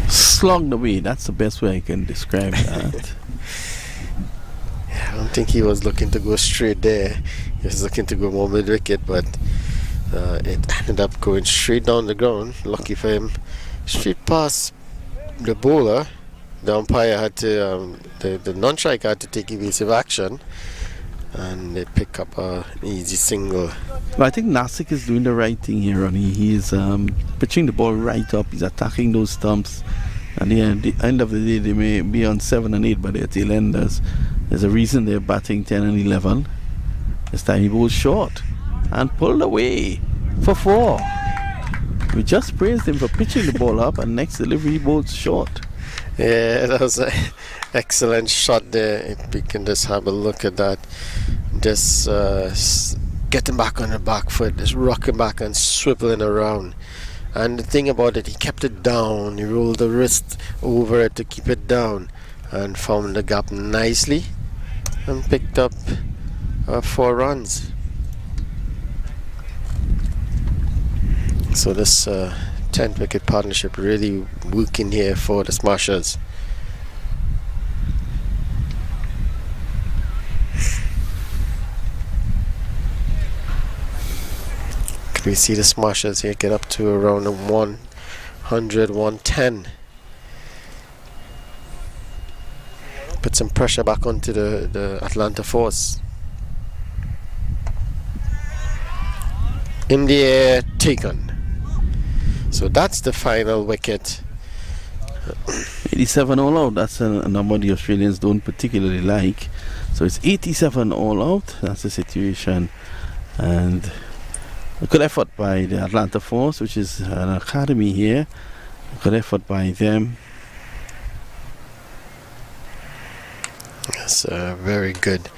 Slogged away, that's the best way I can describe that. I don't think he was looking to go straight there. He was looking to go more mid-wicket, but it ended up going straight down the ground. Lucky for him. Straight past the bowler. The umpire had to, the non-striker had to take evasive action, and they pick up an easy single. Well, I think Nasik is doing the right thing here, Ronnie. He's pitching the ball right up. He's attacking those stumps. At the end of the day, they may be on 7 and 8, but they're tail enders. There's a reason they're batting 10 and 11. This time he bowled short and pulled away for 4. We just praised him for pitching the ball up, and next delivery he bowled short. Yeah, that was an excellent shot there. If we can just have a look at that. Just getting back on the back foot, just rocking back and swiveling around. And the thing about it, he kept it down. He rolled the wrist over it to keep it down, and found the gap nicely and picked up 4 runs. So this 10th wicket partnership really working here for the Smashers. We see the Smashers here get up to around 100, 110. Put some pressure back onto the Atlanta Force. In the air, taken. So that's the final wicket. 87 all out. That's a number the Australians don't particularly like. So it's 87 all out. That's the situation. And a good effort by the Atlanta Force, which is an academy here. A good effort by them. It's a very good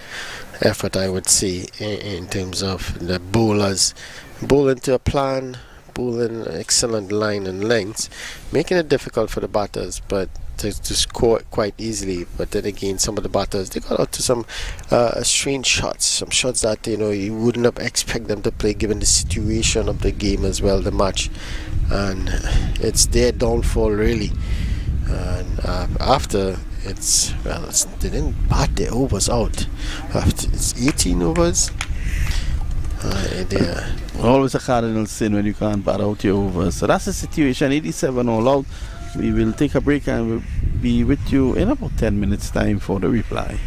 effort, I would say, in terms of the bowlers bowling to a plan, Liverpool in excellent line and length, making it difficult for the batters, but to score quite easily. But then again, some of the batters, they got out to some strange shots, some shots that you wouldn't have expect them to play given the situation of the game as well, the match, and it's their downfall really. And after they didn't bat their overs out. After it's 18 overs. Always a cardinal sin when you can't bat out your overs. So that's the situation. 87 all out. We will take a break and we'll be with you in about 10 minutes time for the reply.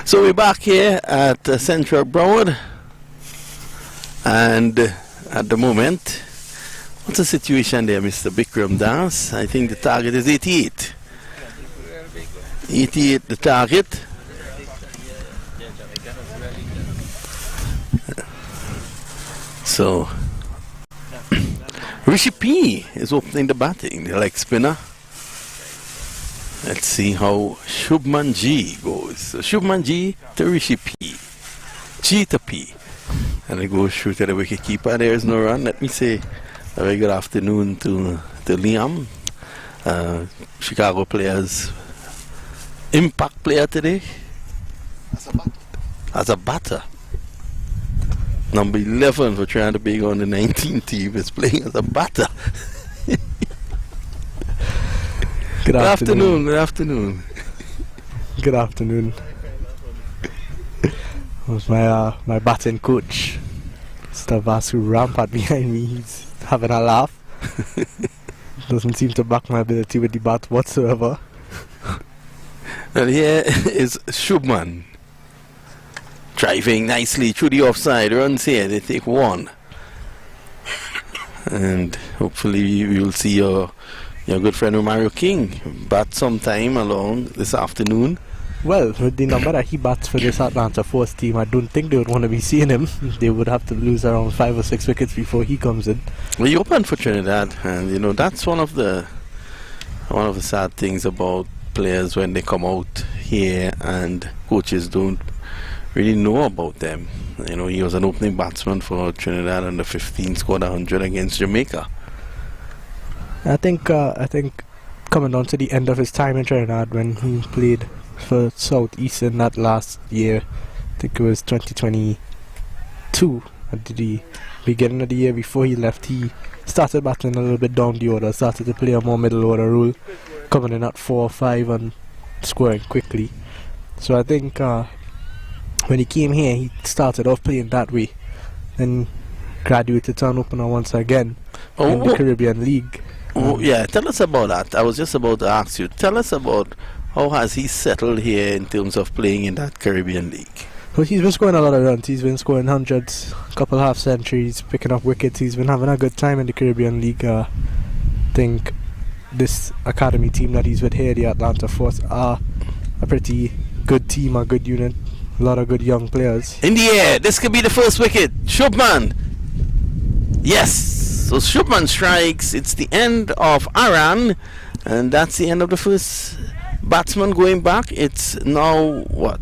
So we're back here at Central Broward, and at the moment, what's the situation there, Mr. Bikram Das? I think the target is 88. 88 the target. So Rishi P is opening the batting, the leg spinner. Let's see how Shubman G goes. So Shubman G to Rishi P. G to P. And it goes through to the wicket keeper. There is no run. Let me say a very good afternoon to Liam. Chicago players. Impact player today. As a batter. Number 11 for trying to be on the 19 team is playing as a batter. Good afternoon. Good afternoon. Good afternoon. It was my batting coach, Mr. Vasu Rampart behind me. He's having a laugh. Doesn't seem to back my ability with the bat whatsoever. And here is Shubman. Driving nicely through the offside. Runs here. They take one. And hopefully we will see your good friend Mario King bat sometime along this afternoon. Well, with the number that he bats for this Atlanta Force team, I don't think they would want to be seeing him. They would have to lose around 5 or 6 wickets before he comes in. Well, you open for Trinidad, and you know that's one of the sad things about players when they come out here and coaches don't really know about them. You know, he was an opening batsman for Trinidad under 15, scored 100 against Jamaica. I think coming on to the end of his time in Trinidad when he played for Southeastern that last year, I think it was 2022, at the beginning of the year before he left, he started battling a little bit down the order, started to play a more middle order role, coming in at 4 or 5 and scoring quickly. So I think when he came here, he started off playing that way, then graduated to an opener once again in the Caribbean League. Oh, yeah, tell us about that. I was just about to ask you. Tell us about how has he settled here in terms of playing in that Caribbean League. Well, he's been scoring a lot of runs. He's been scoring hundreds, a couple half centuries, picking up wickets. He's been having a good time in the Caribbean League. I think this academy team that he's with here, the Atlanta Force, are a pretty good team, a good unit, a lot of good young players. In the air, this could be the first wicket. Shubman. Yes. So Shubman strikes. It's the end of Aran, and that's the end of the first batsman going back. It's now what,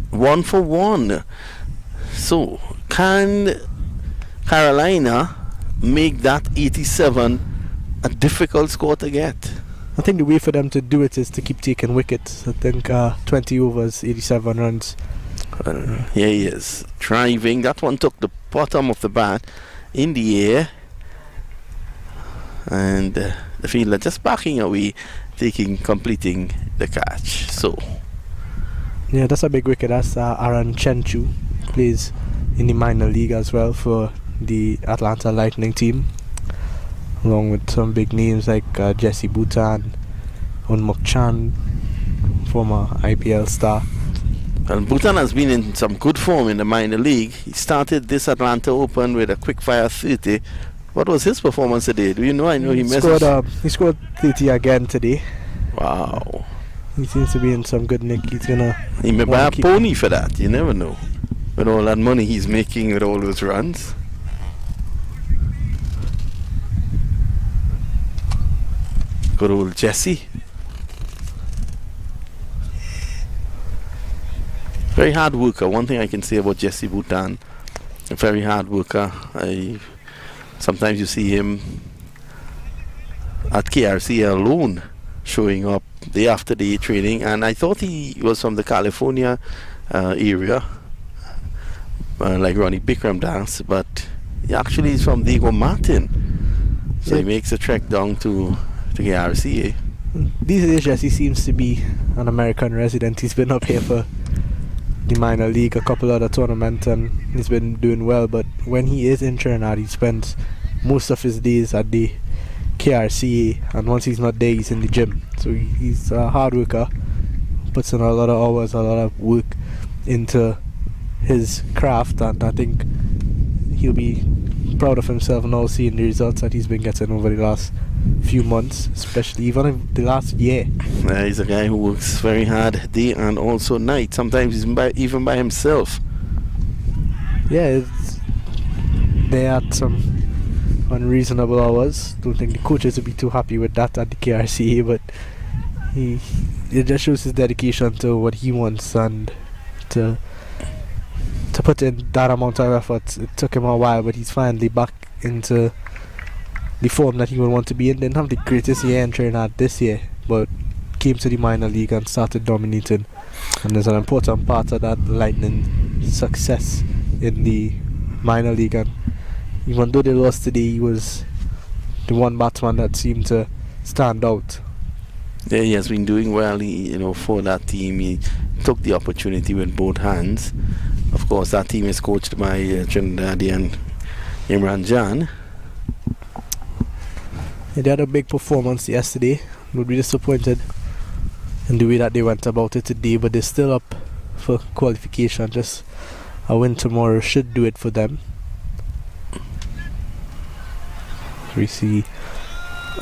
1 for 1. So can Carolina make that 87 a difficult score to get? I think the way for them to do it is to keep taking wickets. I think 20 overs, 87 runs. Here he is driving. That one took the bottom of the bat in the air. And the fielder just backing away, completing the catch. So yeah, that's a big wicket. That's Aaron Chenchu, plays in the minor league as well for the Atlanta Lightning team, along with some big names like Jesse Bhutan, Unmuk Chan, former IPL star. And Bhutan has been in some good form in the minor league. He started this Atlanta Open with a quick fire 30. What was his performance today? Do you know? I know he scored 30 again today. Wow. He seems to be in some good nick. He may buy a pony for that. You never know. With all that money he's making with all those runs. Good old Jesse. Very hard worker. One thing I can say about Jesse Bhutan, a very hard worker. Sometimes you see him at KRC alone, showing up day after day training, and I thought he was from the California area, like Ronnie Bikram Das, but he actually is from Diego Martin, so he makes a trek down to KRC. These days Jesse seems to be an American resident. He's been up here for the minor league, a couple other tournaments, and he's been doing well, but when he is in Trinidad, he spends most of his days at the KRCA, and once he's not there, he's in the gym. So he's a hard worker, puts in a lot of hours, a lot of work into his craft, and I think he'll be proud of himself now seeing the results that he's been getting over the last few months, especially even in the last year. He's a guy who works very hard day and also night. Sometimes he's even by himself. Yeah, they had some unreasonable hours. Don't think the coaches would be too happy with that at the KRCA, but it just shows his dedication to what he wants and to put in that amount of effort. It took him a while, but he's finally back into the form that he would want to be in. Didn't have the greatest year in Trinidad this year, but came to the minor league and started dominating, and there's an important part of that Lightning success in the minor league. And even though they lost today, he was the one batsman that seemed to stand out. Yeah, he has been doing well, for that team. He took the opportunity with both hands. Of course, that team is coached by Trinidadian Imran Jan. Yeah, they had a big performance yesterday. Would be disappointed in the way that they went about it today, but they're still up for qualification. Just a win tomorrow should do it for them. We see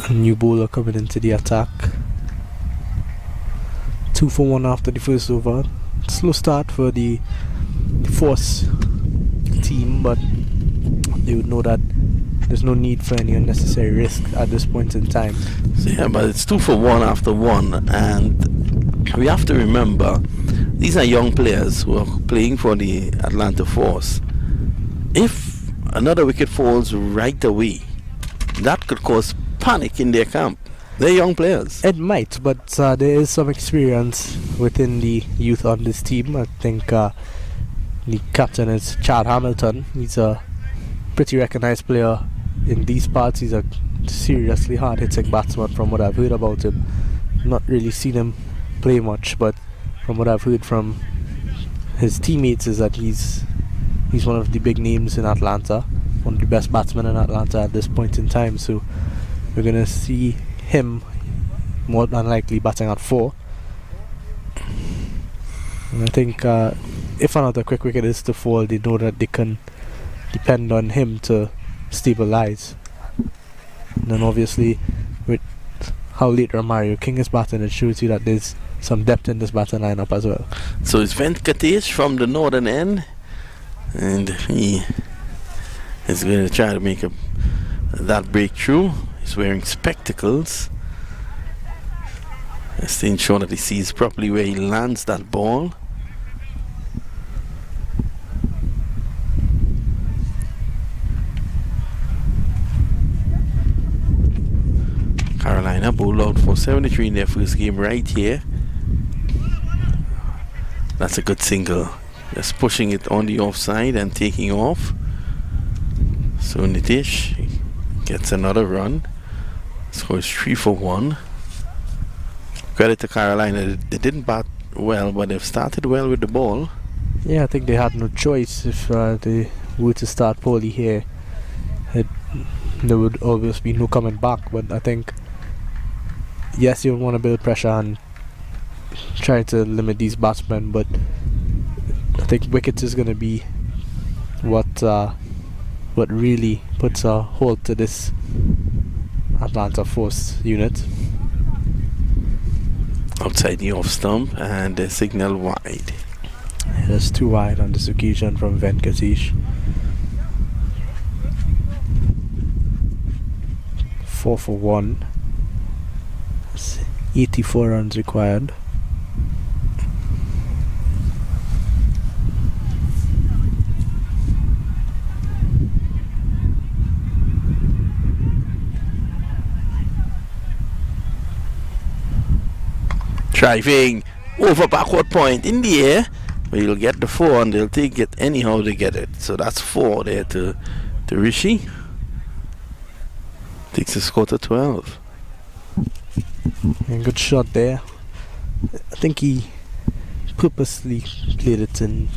a new bowler coming into the attack. 2 for 1 after the first over. Slow start for the Force team, but they would know that there's no need for any unnecessary risk at this point in time. So yeah, but it's 2 for 1 after 1, and we have to remember these are young players who are playing for the Atlanta Force. If another wicket falls right away, that could cause panic in their camp. They're young players. It might, but there is some experience within the youth on this team. I think the captain is Chad Hamilton. He's a pretty recognized player in these parts. He's a seriously hard-hitting batsman from what I've heard about him. Not really seen him play much, but from what I've heard from his teammates is that he's one of the big names in Atlanta, one of the best batsmen in Atlanta at this point in time. So we're going to see him more than likely batting at 4. And I think if another quick wicket is to fall, they know that they can depend on him to stabilize. And then obviously with how late Romario King is batting, it shows you that there's some depth in this batting lineup as well. So it's Venkatesh from the northern end, and he is going to try to make that breakthrough. He's wearing spectacles. Just to ensure that he sees properly where he lands that ball. Carolina bowled out for 73 in their first game right here. That's a good single. Just pushing it on the offside and taking off. So Nitish gets another run. So it's 3 for 1. Credit to Carolina. They didn't bat well, but they've started well with the ball. Yeah, I think they had no choice. If they were to start poorly here, there would always be no coming back. But I think, yes, you want to build pressure and try to limit these batsmen, but I think wickets is going to be what really puts a hold to this Atlanta Force unit. Outside the off stump, and the signal wide. That's too wide on this occasion from Venkatesh. 4 for 1. That's 84 runs required. Driving over backward point in the air, but you'll get the 4 and they'll take it anyhow they get it. So that's 4 there to Rishi. Takes the score to 12. And good shot there. I think he purposely played it in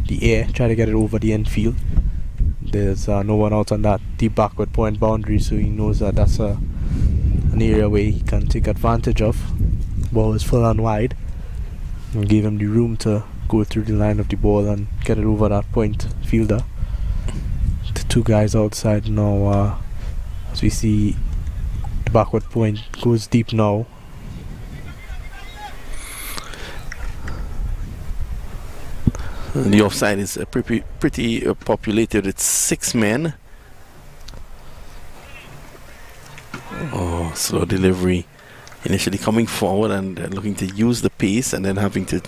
the air, try to get it over the infield. There's no one out on that deep backward point boundary, so he knows that that's an an area where he can take advantage of. Ball is full and wide, and gave him the room to go through the line of the ball and get it over that point fielder. The two guys outside now, as we see the backward point goes deep now. The offside is pretty populated with 6 men. Oh, slow delivery. Initially coming forward and looking to use the pace and then having to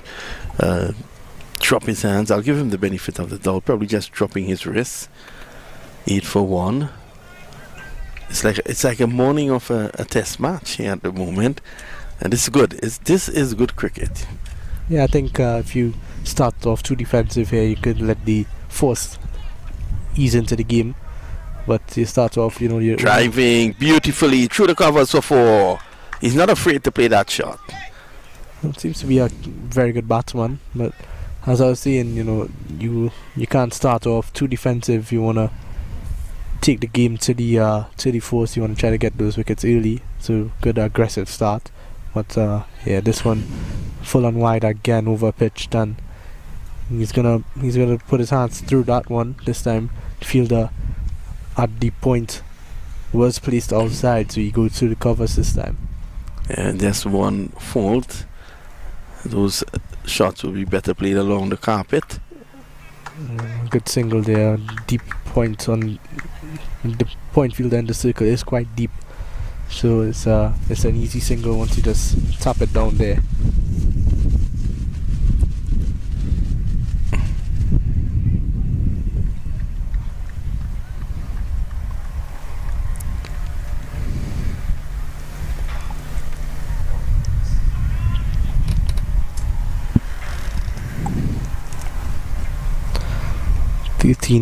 drop his hands. I'll give him the benefit of the doubt, probably just dropping his wrists. 8 for 1. It's like a morning of a test match here at the moment, and this is good. This is good cricket. Yeah, I think if you start off too defensive here, you could let the force ease into the game. But you start off, you're driving beautifully through the covers for 4. He's not afraid to play that shot. It seems to be a very good batsman, but as I was saying, you can't start off too defensive. You want to take the game to the force. You want to try to get those wickets early. So good aggressive start. But yeah, this one full and wide again, over pitched, and he's gonna put his hands through that one this time. The fielder at the point was placed outside, so he goes through the covers this time. And there's one fault. Those shots will be better played along the carpet. Good single there. Deep point on the point field end. The circle is quite deep, so it's an easy single once you just tap it down there.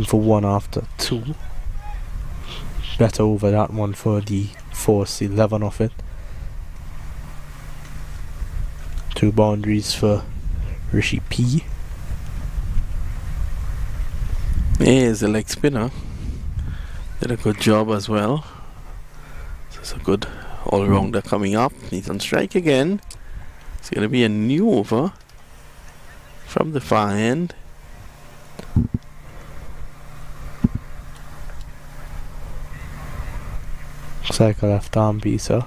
For 1 after 2. Better over that one for the force, 11 of it. 2 boundaries for Rishi P. He's a leg spinner. Did a good job as well. So it's a good all-rounder coming up. He's on strike again. It's going to be a new over from the far end. Looks like a left arm piecer.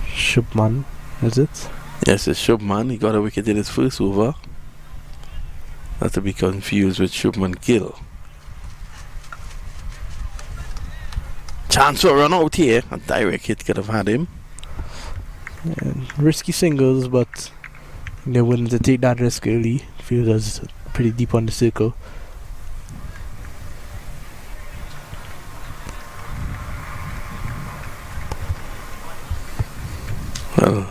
Shubman, is it? Yes, it's Shubman. He got a wicket in his first over. Not to be confused with Shubman Gill. Chance for a run out here. A direct hit could have had him. Risky singles, but they're willing to take that risk early. Fielder's pretty deep on the circle. Well,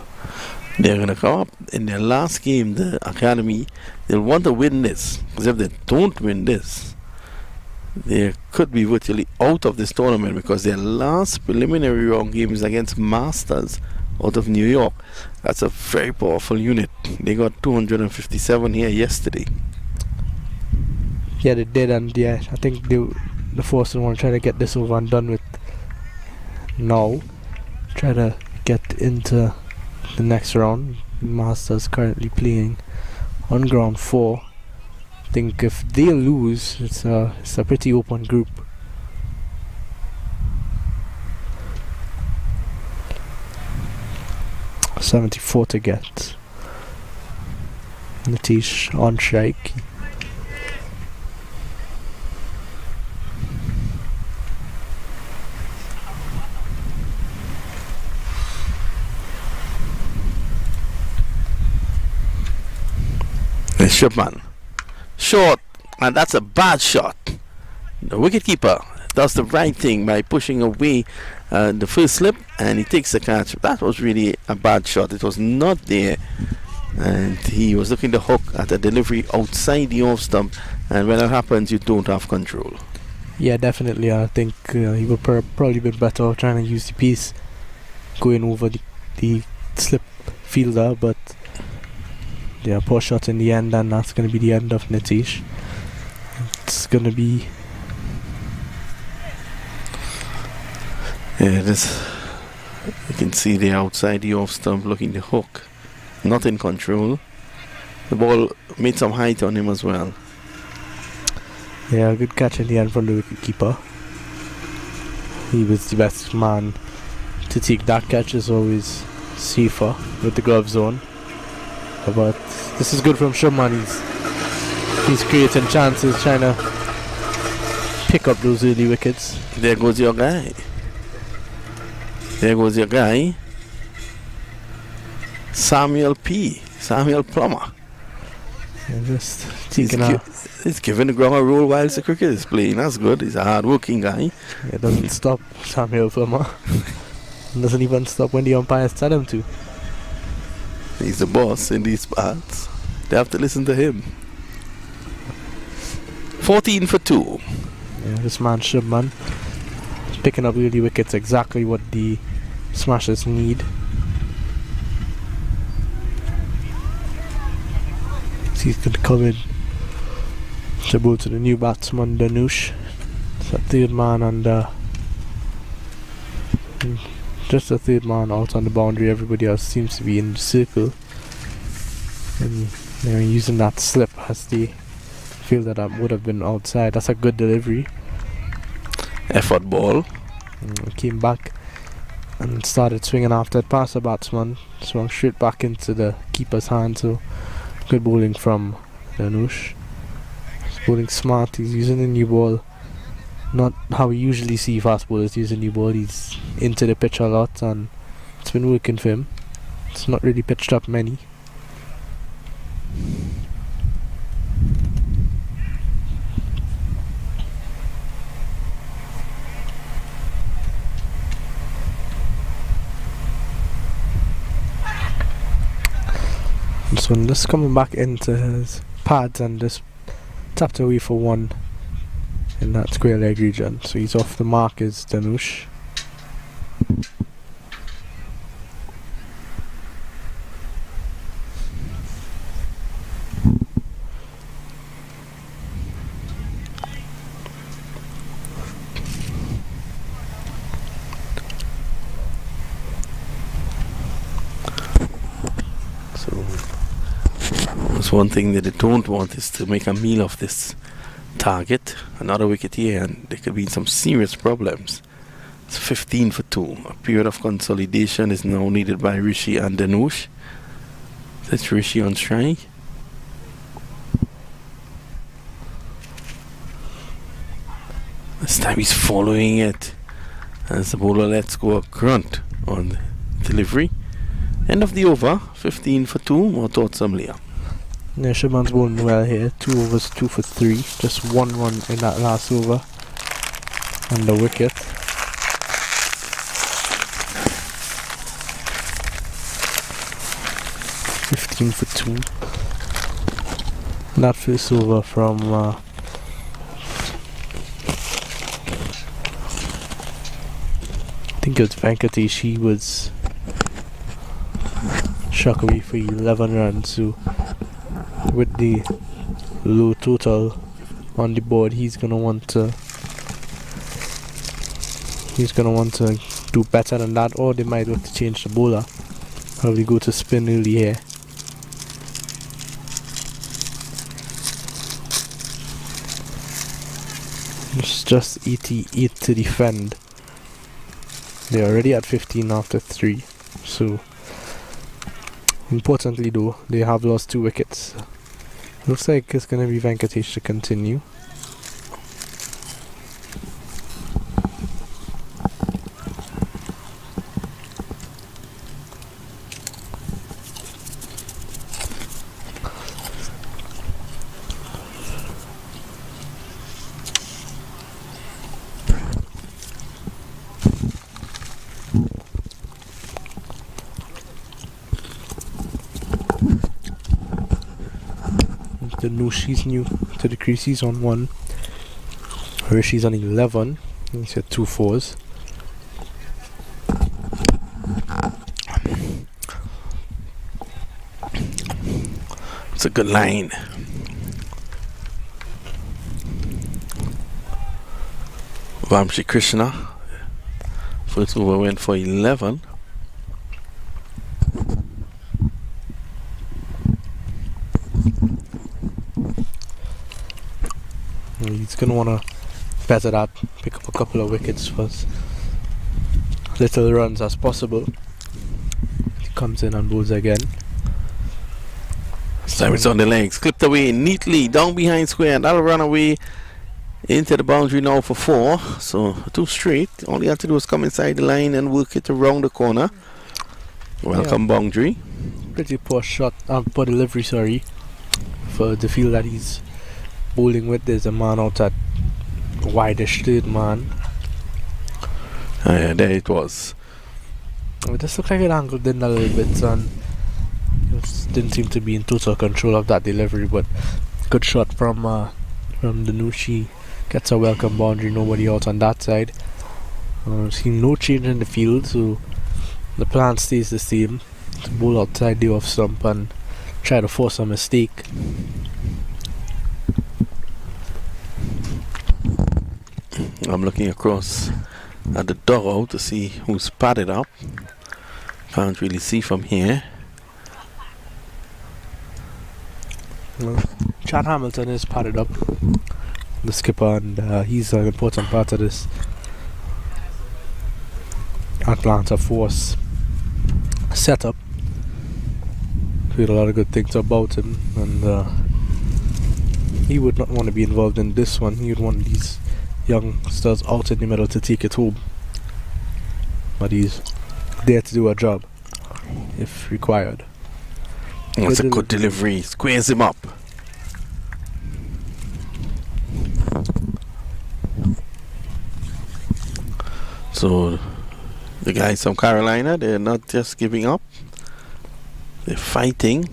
they're going to come up in their last game, the academy. They'll want to win this, because if they don't win this, they could be virtually out of this tournament, because their last preliminary round game is against Masters out of New York. That's a very powerful unit. They got 257 here yesterday. Yeah, they did, and yeah, I think the Force want to try to get this over and done with now. Try to get into the next round. Masters currently playing on ground 4. I think if they lose, it's a pretty open group. .74 to get. Nitish on strike. Shubman short, and that's a bad shot. The wicketkeeper does the right thing by pushing away the first slip, and he takes the catch. That was really a bad shot. It was not there, and he was looking to hook at a delivery outside the off stump, and when that happens, you don't have control. Yeah, definitely. I think he would probably been better off trying to use the piece going over the slip fielder, but yeah, poor shot in the end, and that's going to be the end of Nitish. It's going to be Yeah, this you can see the outside the off stump looking the hook. Not in control. The ball made some height on him as well. Yeah, good catch in the end from the wicketkeeper. He was the best man to take that catch. Is always safer with the gloves on. But this is good from Shubman. He's creating chances, trying to pick up those early wickets. There goes your guy. There goes your guy. Samuel Plummer. Yeah, just taking He's giving the ground a roll whilst the cricket is playing. That's good. He's a hard-working guy. It doesn't stop Samuel Plummer. Doesn't even stop when the umpires tell him to. He's the boss in these parts. They have to listen to him. 14 for 2. Yeah, this man Shubman picking up early wickets, exactly what the Smashers need. He's going to come in to bowl to the new batsman Danush. It's a third man and just a third man out on the boundary. Everybody else seems to be in the circle, and they're using that slip as they feel that would have been outside. That's a good delivery. Effort ball. Came back and started swinging after it past the batsman. Swung straight back into the keeper's hand. So good bowling from Danush. He's bowling smart. He's using the new ball. Not how we usually see fast bowlers use a new ball. He's into the pitch a lot and it's been working for him. It's not really pitched up many. So just coming back into his pads and just tapped away for one in that square leg region. So he's off the mark is Danush. One thing that they don't want is to make a meal of this target. Another wicket here and there could be some serious problems. It's 15 for 2. A period of consolidation is now needed by Rishi and Danush. That's Rishi on strike. This time he's following it as the bowler lets go a grunt on delivery. End of the over. 15 for 2. More thoughts, Liam. Yeah, Shubman's bowling well here. 2 overs, 2 for 3. Just 1 run in that last over. And the wicket. $15 for 2. That first over from I think it was Venkatesh. He was shock away for 11 runs. So with the low total on the board, he's gonna want to do better than that, or they might have to change the bowler. Probably go to spin early here. It's just 88 to defend. They're already at 15 after 3. So importantly though, they have lost 2 wickets. Looks like it's going to be Venkatesh to continue. She's new to the crease. He's on 1. Rishi's on 11. He's had 2 fours. It's a good line. Vamshi Krishna First over went for 11. He's going to want to better that, pick up a couple of wickets for as little runs as possible. He comes in and bowls again. This time it's on the legs, clipped away neatly down behind square, and that'll run away into the boundary now for 4. So 2 straight. All you have to do is come inside the line and work it around the corner. Welcome boundary. Pretty poor shot, poor delivery, sorry, for the field that he's bowling with. There's a man out at wideish third man. Yeah, there it was. It just looked like it angled in a little bit, and didn't seem to be in total control of that delivery, but good shot from Danushi. Gets a welcome boundary, nobody out on that side. Seen no change in the field, so the plan stays the same, to bowl outside the off stump and try to force a mistake. I'm looking across at the dugout to see who's padded up. Can't really see from here. Well, Chad Hamilton is padded up, the skipper, and he's an important part of this Atlanta Force setup. Heard a lot of good things about him, and he would not want to be involved in this one. He would want these youngsters out in the middle to take it home, but he's there to do a job if required. That's a good delivery. Squares him up. So the guys from Carolina, they're not just giving up, they're fighting.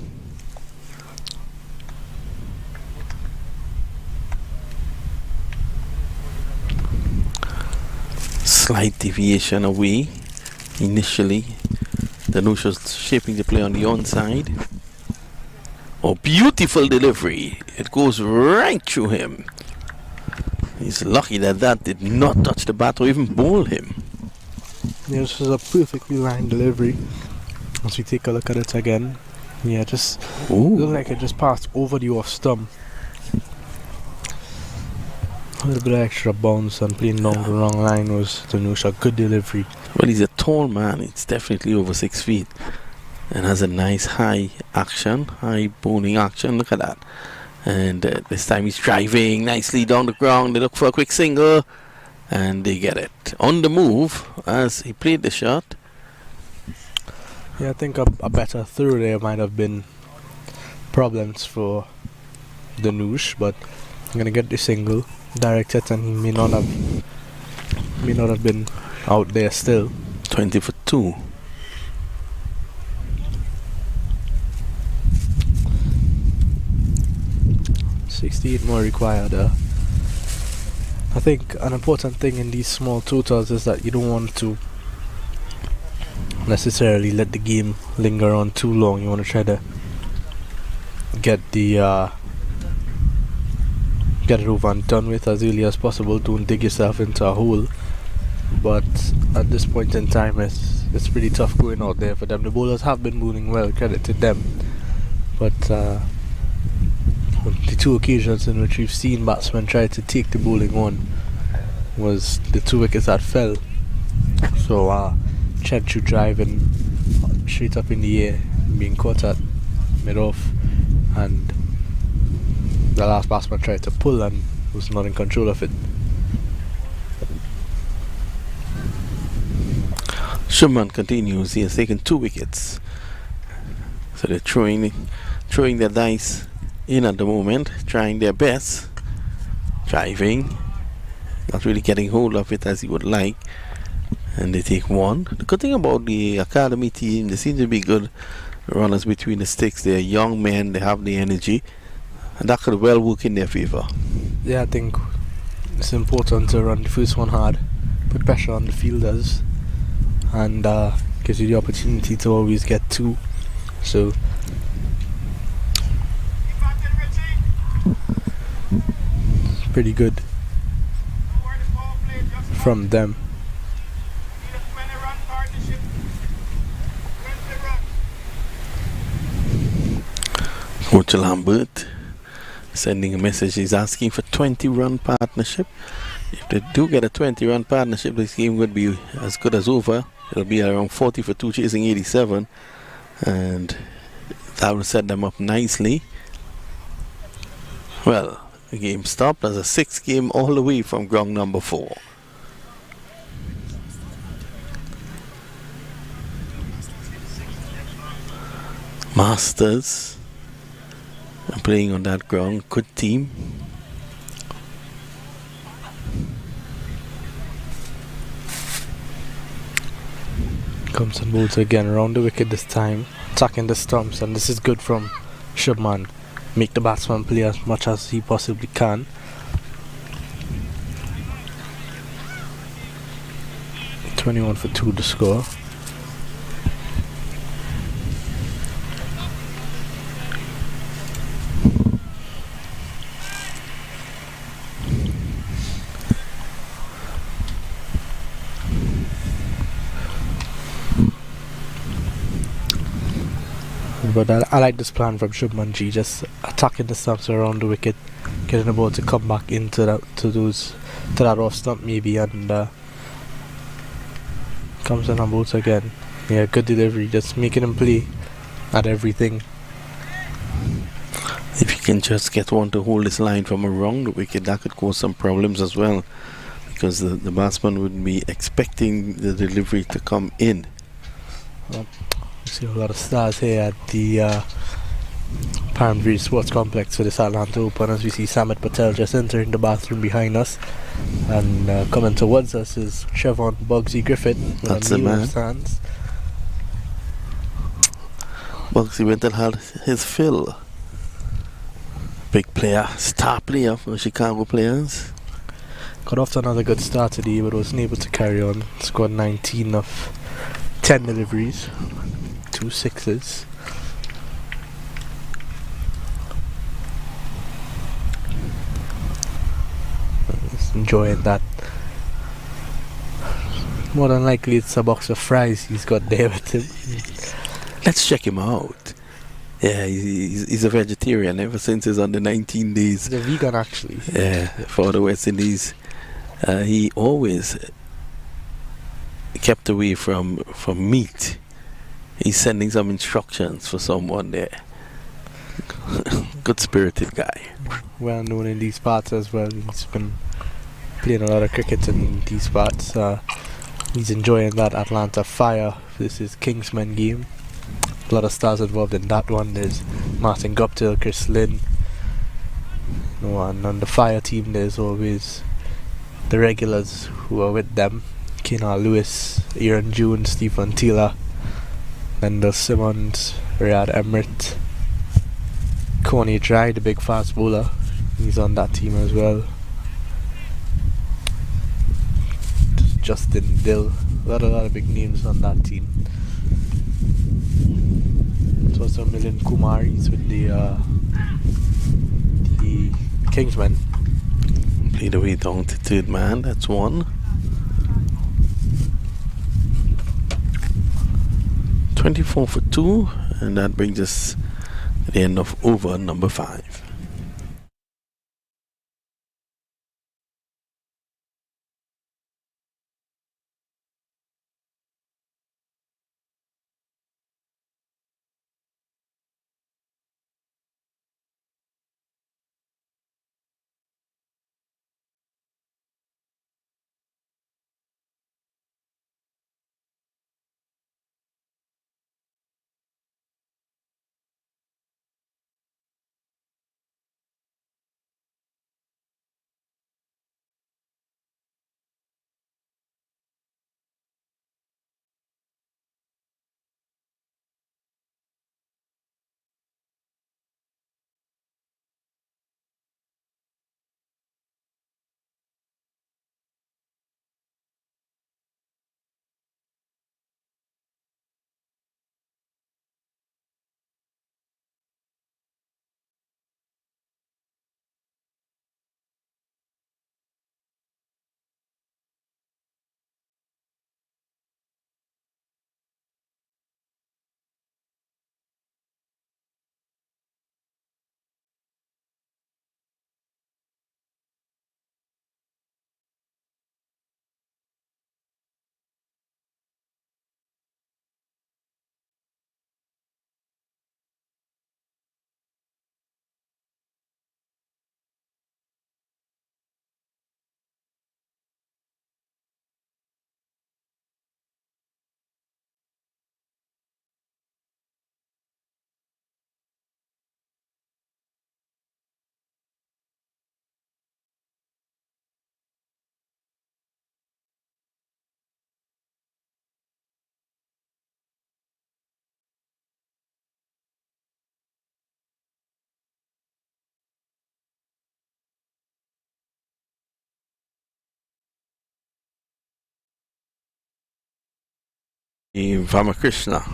Slight deviation away. Initially Danush was shaping the play on the onside. Oh, beautiful delivery. It goes right through him. He's lucky that that did not touch the bat or even bowl him. Yeah, this was a perfectly lined delivery. As we take a look at it again, yeah, just looked like it just passed over the off stump. A little bit of extra bounce and playing down the wrong line was Danush. A good delivery. Well, he's a tall man. It's definitely over 6 feet. And has a nice high action, high bowling action. Look at that. And this time he's driving nicely down the ground. They look for a quick single, and they get it. On the move as he played the shot. Yeah, I think a better throw there might have been problems for Danush, but I'm gonna get the single, direct it, and he may not have been out there still. 20 for 2. 68 more required. I think an important thing in these small totals is that you don't want to necessarily let the game linger on too long. You want to try to get it over and done with as early as possible. Don't dig yourself into a hole. But at this point in time, it's pretty tough going out there for them. The bowlers have been bowling well, credit to them. But the 2 occasions in which we've seen batsmen try to take the bowling on was the 2 wickets that fell. So Chenchu driving straight up in the air, being caught at mid-off, and the last batsman tried to pull and was not in control of it. Shuman continues. He has taken 2 wickets. So they're throwing their dice in at the moment, trying their best, driving, not really getting hold of it as he would like, and they take 1. The good thing about the academy team, they seem to be good runners between the sticks. They're young men, they have the energy, and that could well work in their favour. Yeah, I think it's important to run the first one hard, put pressure on the fielders, and gives you the opportunity to always get 2. So pretty good from them. Coach Lambert sending a message. He's asking for 20-run partnership. If they do get a 20-run partnership, this game would be as good as over. It'll be around 40 for 2, chasing 87. And that will set them up nicely. Well, the game stopped as a 6th game all the way from ground number 4. Masters are playing on that ground. Good team. Comes and moves again around the wicket this time, attacking the stumps, and this is good from Shubman. Make the batsman play as much as he possibly can. .21 for 2 to score. But I like this plan from Shubman G, just attacking the stumps around the wicket, getting the ball to come back into that off stump maybe, and comes in on boats again. Yeah, good delivery, just making him play at everything. If you can just get one to hold this line from around the wicket, that could cause some problems as well, because the batsman wouldn't be expecting the delivery to come in. See a lot of stars here at the Parnbury Sports Complex for this Atlanta Open, as we see Samit Patel just entering the bathroom behind us, and coming towards us is Trevon Bugsy Griffith with That's a the knee in man. his hands. Bugsy went and had his fill. Big player, star player for the Chicago players. Got off to another good start today, but wasn't able to carry on. Scored 19 of 10 deliveries, 2 sixes. He's enjoying that. More than likely it's a box of fries he's got there with him. Let's check him out. Yeah, he's a vegetarian ever since his under 19 days. He's a vegan actually. Yeah, for the West Indies. He always kept away from meat. He's sending some instructions for someone there. Good spirited guy. Well known in these parts as well. He's been playing a lot of cricket in these parts. He's enjoying that Atlanta Fire. This is Kingsman game. A lot of stars involved in that one. There's Martin Guptill, Chris Lynn. And on the Fire team there's always the regulars who are with them. Kenar Lewis, Aaron June, Stephen Taylor, Mendel Simmons, Riyad Emrit, Coney Dry, the big fast bowler. He's on that team as well. Justin Dill, a lot of big names on that team. It's also Milind Kumaris with the Kingsmen. Played away down to third man, that's one. 24 for 2, and that brings us to the end of over number 5. Ramakrishna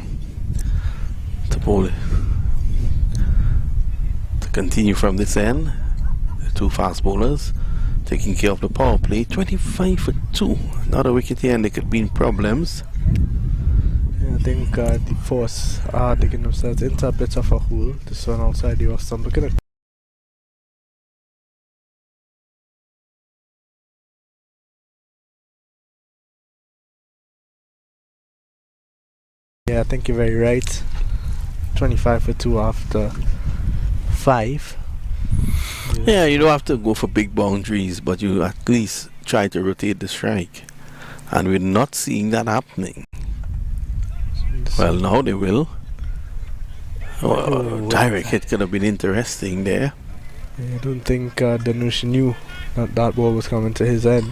to bowl it. To continue from this end, the two fast bowlers taking care of the power play. 25 for 2. Another wicket here and there could be in problems. Yeah, I think the force are digging themselves into a bit of a hole. This one outside the off stump. Look at it. Yeah, I think you're very right. 25 for 2 after 5. Yeah, you don't have to go for big boundaries, but you at least try to rotate the strike. And we're not seeing that happening. Well, now they will. Direct hit could have been interesting there. Yeah, I don't think Danush knew that that ball was coming to his end.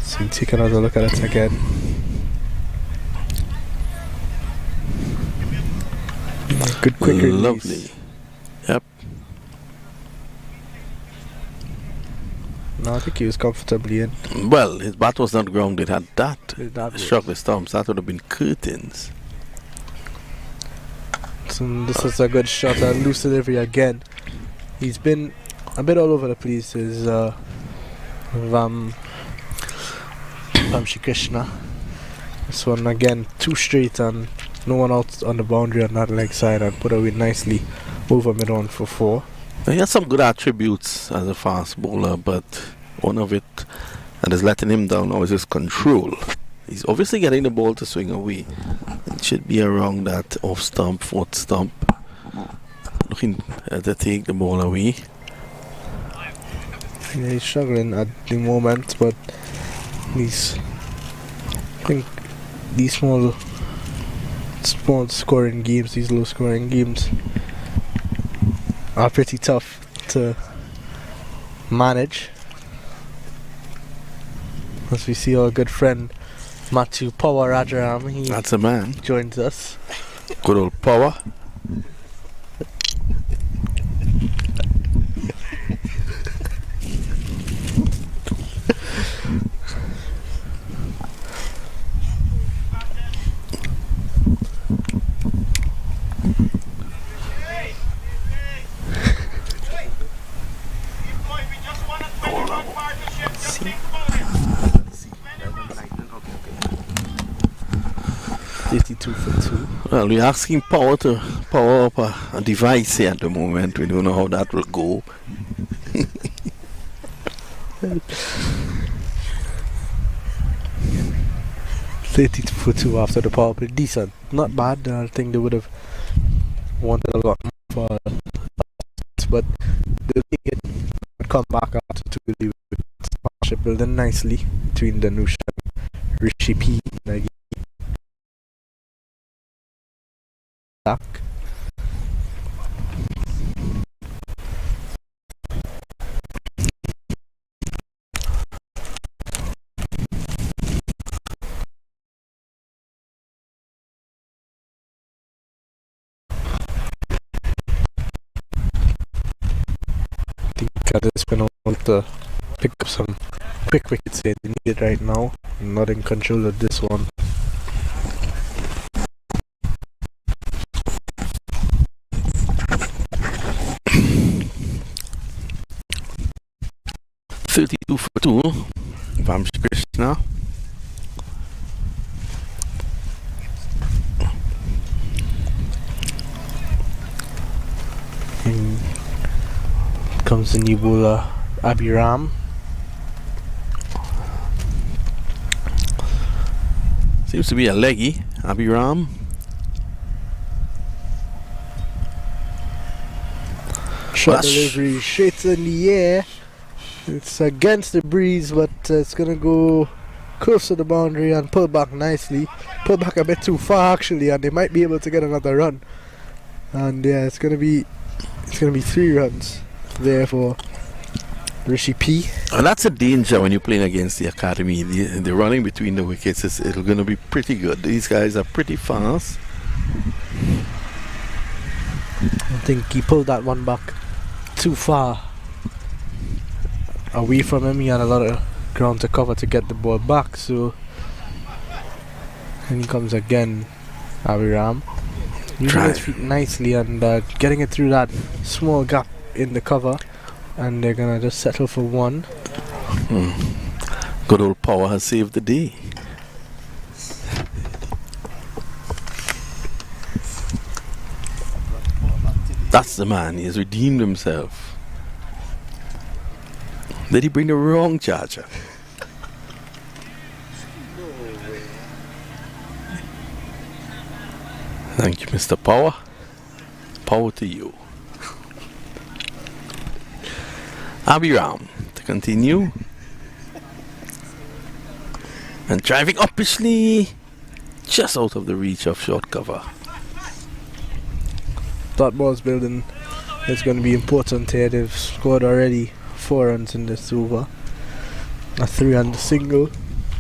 So we take another look at it again. Good quick release. Lovely. Yep. No, I think he was comfortably in. Well, his bat was not grounded. Had that That struck the stumps, that would have been curtains. So this is a good shot. A loose delivery again. He's been a bit all over the place. Is Vamshi Krishna. This one again, too straight and no one out on the boundary on that leg side, and put away nicely over mid on for 4. He has some good attributes as a fast bowler, but one of it that is letting him down now is his control. He's obviously getting the ball to swing away. It should be around that off stump, fourth stump. Looking to take the ball away. Yeah, he's struggling at the moment, but he's, I think these small scoring games, these low scoring games are pretty tough to manage. As we see our good friend Matthew Power Rajaram, he That's a man. joins us. Good old Power. Well, we're asking Power to power up a device here at the moment. We don't know how that will go. For 2 after the power play. Decent. Not bad. I think they would have wanted a lot more for but they'll take it and come back after 2 with partnership building nicely between Danush and Rishi P. Like, back. This been able to pick up some quick wickets they need right now. Not in control of this one. .32 for 2. Vamshi Krishna. Comes the new bowler Abhiram. Seems to be a leggy, Abhiram. Shot delivery straight in the air. It's against the breeze, but it's gonna go close to the boundary and pull back nicely. Pull back a bit too far actually, and they might be able to get another run. And yeah, it's gonna be 3 runs there for Rishi P. And that's a danger when you're playing against the academy. The running between the wickets is going to be pretty good. These guys are pretty fast. I think he pulled that one back too far away from him. He had a lot of ground to cover to get the ball back. So, and he comes again, Abiram. Using his feet nicely and getting it through that small gap in the cover. And they're going to just settle for one. Good old Power has saved the day. That's the man. He has redeemed himself. Did he bring the wrong charger? Thank you, Mr. Power. Power to you. Abiram to continue. And driving uppishly, just out of the reach of short cover. That ball's building is going to be important here. They've scored already 4 runs in this over. A 3 and a single.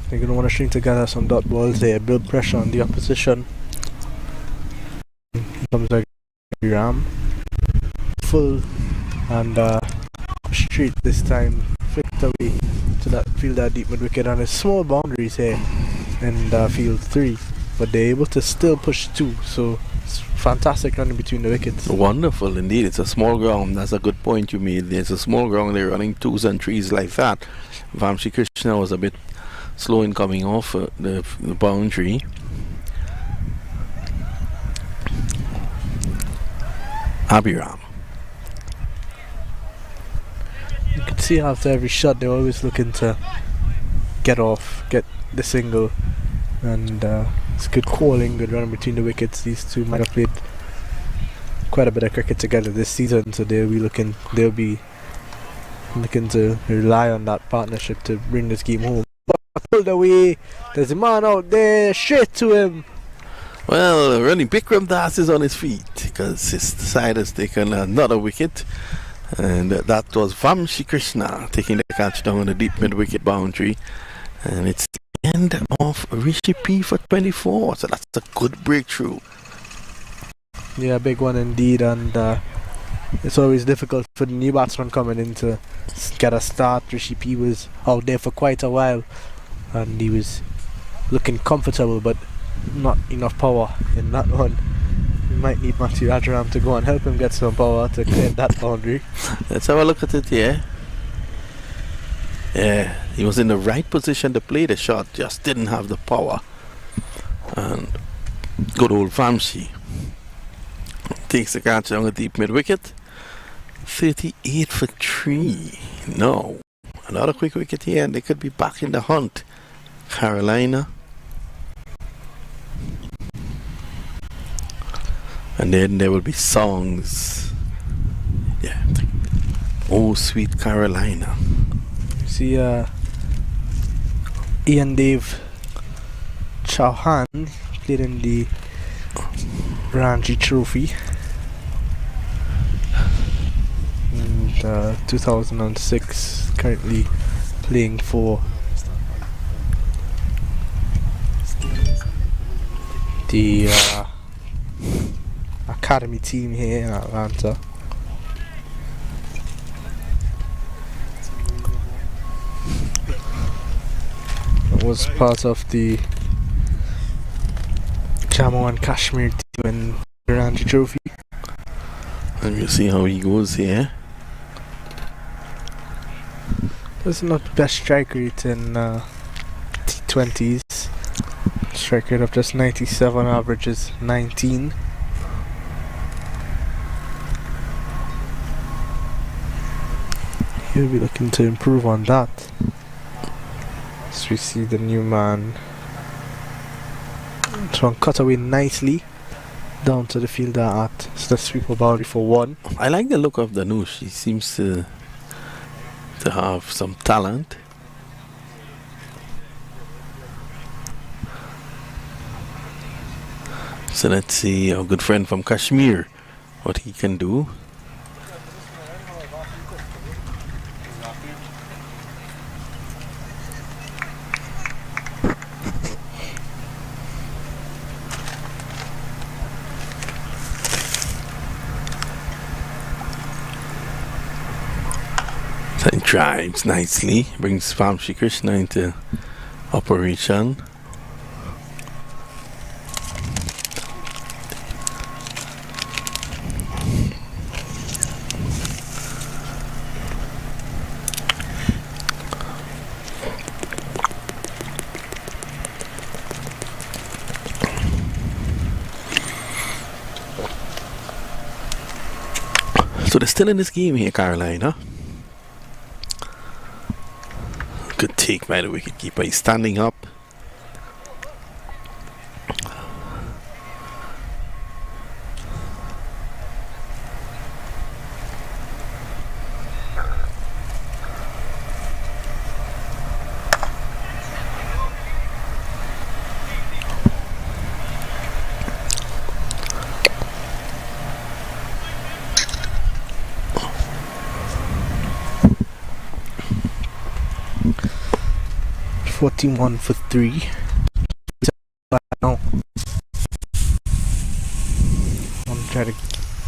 They're going to want to string together some dot balls there, build pressure on the opposition. Here comes Ram. Full and straight this time. Flicked away to that fielder deep mid wicket on his small boundaries here in field 3. But they're able to still push 2. So it's fantastic running between the wickets. Wonderful indeed. It's a small ground. That's a good point you made. It's a small ground. They're running 2s and 3s like that. Vamshi Krishna was a bit slow in coming off the boundary. Abiram. You can see after every shot they're always looking to get the single, and it's good calling, good running between the wickets. These two might have played quite a bit of cricket together this season, so they'll be looking to rely on that partnership to bring this game home. But pulled away, there's a man out there, straight to him. Well, running Bikram Das is on his feet because his side has taken another wicket, and that was Vamshi Krishna taking the catch down on the deep mid wicket boundary, and it's the end of Rishi P for 24, so that's a good breakthrough. Yeah, big one indeed, and it's always difficult for the new batsman coming in to get a start. Rishi P was out there for quite a while and he was looking comfortable, but not enough power in that one. We might need Matthew Rajaram to go and help him get some power to clear that boundary. Let's have a look at it here. Yeah, he was in the right position to play the shot, just didn't have the power. And good old Vamshi takes the catch on the deep mid wicket. 38 for 3. No, another quick wicket here and they could be back in the hunt. Carolina. And then there will be songs. Yeah. Oh, sweet Carolina. See, Ian Dave Chauhan played in the Ranji Trophy in 2006, currently playing for the academy team here in Atlanta. It was part of the Jammu and Kashmir team in the Ranji Trophy. And you see how he goes here. That's not the best strike rate in T20s. Strike rate of just 97, averages 19. He'll be looking to improve on that. So we see the new man trying to cut away nicely down to the fielder at the sweeper boundary for 1. I like the look of Danush. He seems to have some talent. So let's see our good friend from Kashmir, what he can do. drives nicely, brings Vamshi Krishna into operation. So they're still in this game here, Carolina. Good take by the wicketkeeper. He's standing up. One for 3. Now, I'm trying to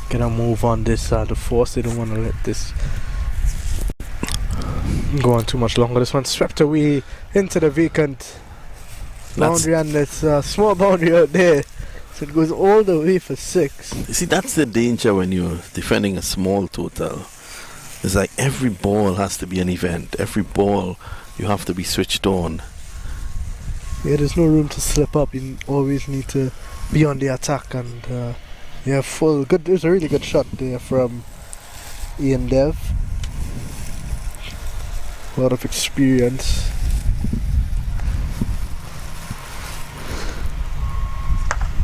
get a move on this the force. They don't want to let this go on too much longer. This one swept away into the vacant boundary, and there's a small boundary out there, so it goes all the way for 6. You see, that's the danger when you're defending a small total. It's like every ball has to be an event. Every ball you have to be switched on. Yeah, there's no room to slip up. You always need to be on the attack, and yeah, full good. There's a really good shot there from Ian Dev. A lot of experience.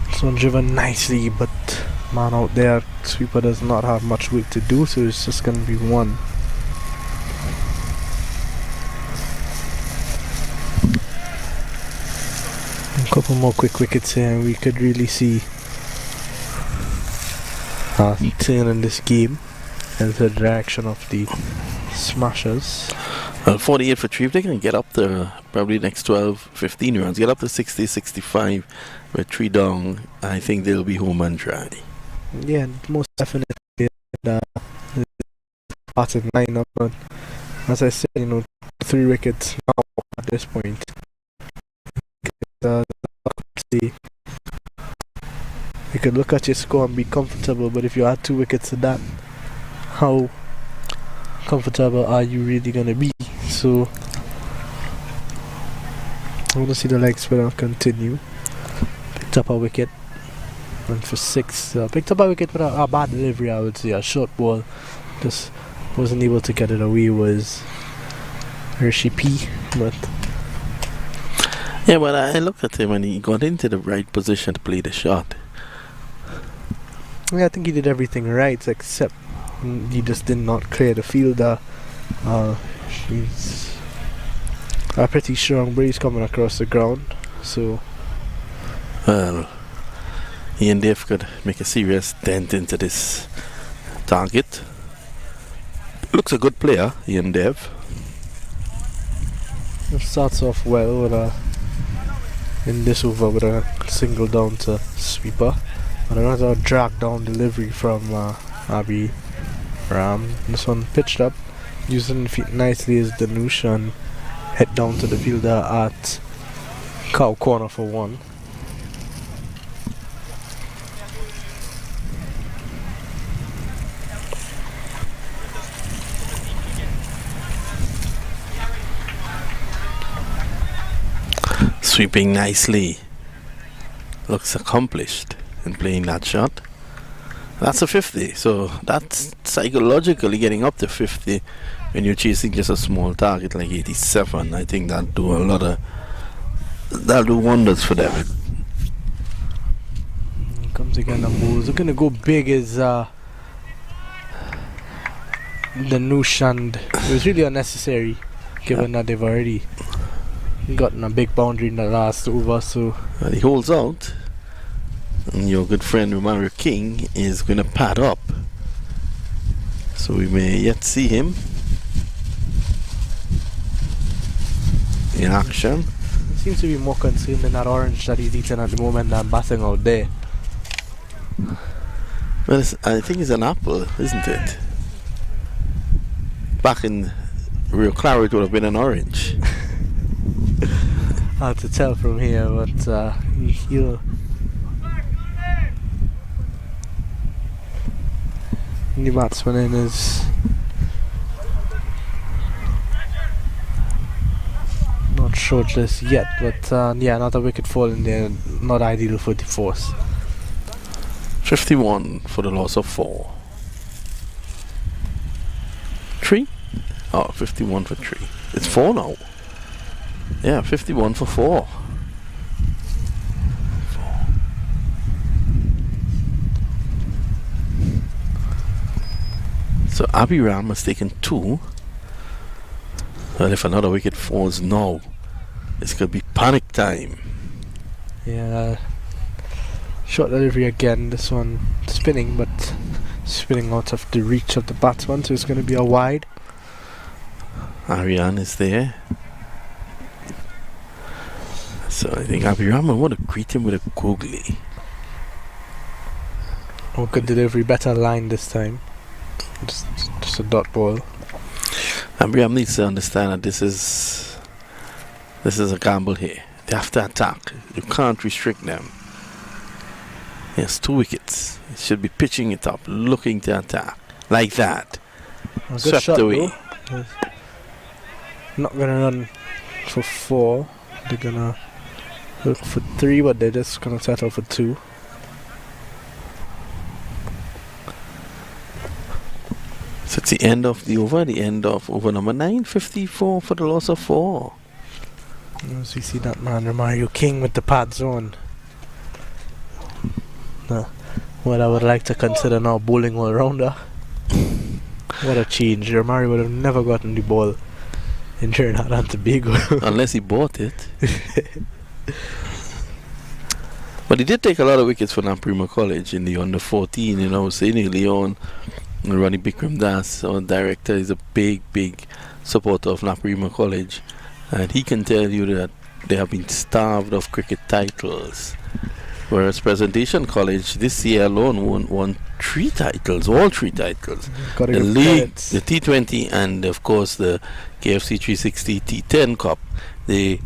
This one driven nicely, but man out there, sweeper does not have much work to do, so it's just gonna be 1. A couple more quick wickets here, and we could really see turn in this game into the direction of the Smashers. Well, 48 for 3. If they can get up to probably next 12, 15 rounds, get up to 60, 65 with 3 down, I think they'll be home and dry. Yeah, most definitely starting lineup, but as I said, 3 wickets now at this point. You could look at your score and be comfortable, but if you add 2 wickets to that, how comfortable are you really gonna be? So I want to see the leg spinner continue. Picked up a wicket, went for 6. Picked up a wicket with a bad delivery, I would say. A short ball, just wasn't able to get it away. Was Hershey P, but yeah, but I looked at him and he got into the right position to play the shot. yeah, I think he did everything right, except he just did not clear the fielder. She's a pretty strong breeze coming across the ground, so Well, Ian Dev could make a serious dent into this target. Looks a good player, Ian Dev. it starts off well with in this over with a single down to sweeper, and another drag down delivery from Abhi Ram. This one pitched up, using the feet nicely as Danush, and head down to the fielder at cow corner for 1. Sweeping nicely. Looks accomplished in playing that shot. That's a 50, so that's psychologically getting up to 50 when you're chasing just a small target like 87. I think that'll do wonders for them. Comes again, the moves. Looking to go big is the Noosh, and it was really unnecessary given that they've already gotten a big boundary in the last over. So And he holds out, and your good friend Romario King is going to pad up, so we may yet see him in action. seems to be more concerned in that orange that he's eating at the moment than batting out there. Well, I think it's an apple, isn't it? Back in Rio Claro, it would have been an orange. Hard to tell from here, but he'll. The batsman in is not sure just yet, but yeah, another wicket fall in there, not ideal for the force. 51 for the loss of 4. 3? Oh, 51 for 3. It's 4 now. Yeah, 51 for 4. So Abhiram has taken 2. Well, if another wicket falls now, it's going to be panic time. Yeah, short delivery again. This one spinning, but spinning out of the reach of the batsman, so it's going to be a wide. Arian is there. So I think Abhiram, I want to greet him with a googly. Oh, good delivery, better line this time. Just a dot ball. Abhiram needs to understand that this is a gamble here. They have to attack. You can't restrict them. Yes, 2 wickets. He should be pitching it up, looking to attack. Like that. A good Swept shot, away. though. Not going to run for 4. They're going to look for 3, but they're just going to settle for 2. So it's the end of the over number 9, 54 for the loss of 4. As we see that man, Romario King, with the pads on. What I would like to consider now bowling all-rounder. What a change. Romario would have never gotten the ball in Trinidad and Tobago. Unless he bought it. But he did take a lot of wickets for Naprima College in the under 14, you know, Saini Leon. Ronnie Bikram Das, our director, is a big supporter of Naprima College, and he can tell you that they have been starved of cricket titles, whereas Presentation College this year alone won 3 titles, all 3 titles. Gotta The give league, credits. the T20, and of course the KFC 360 T10 Cup. They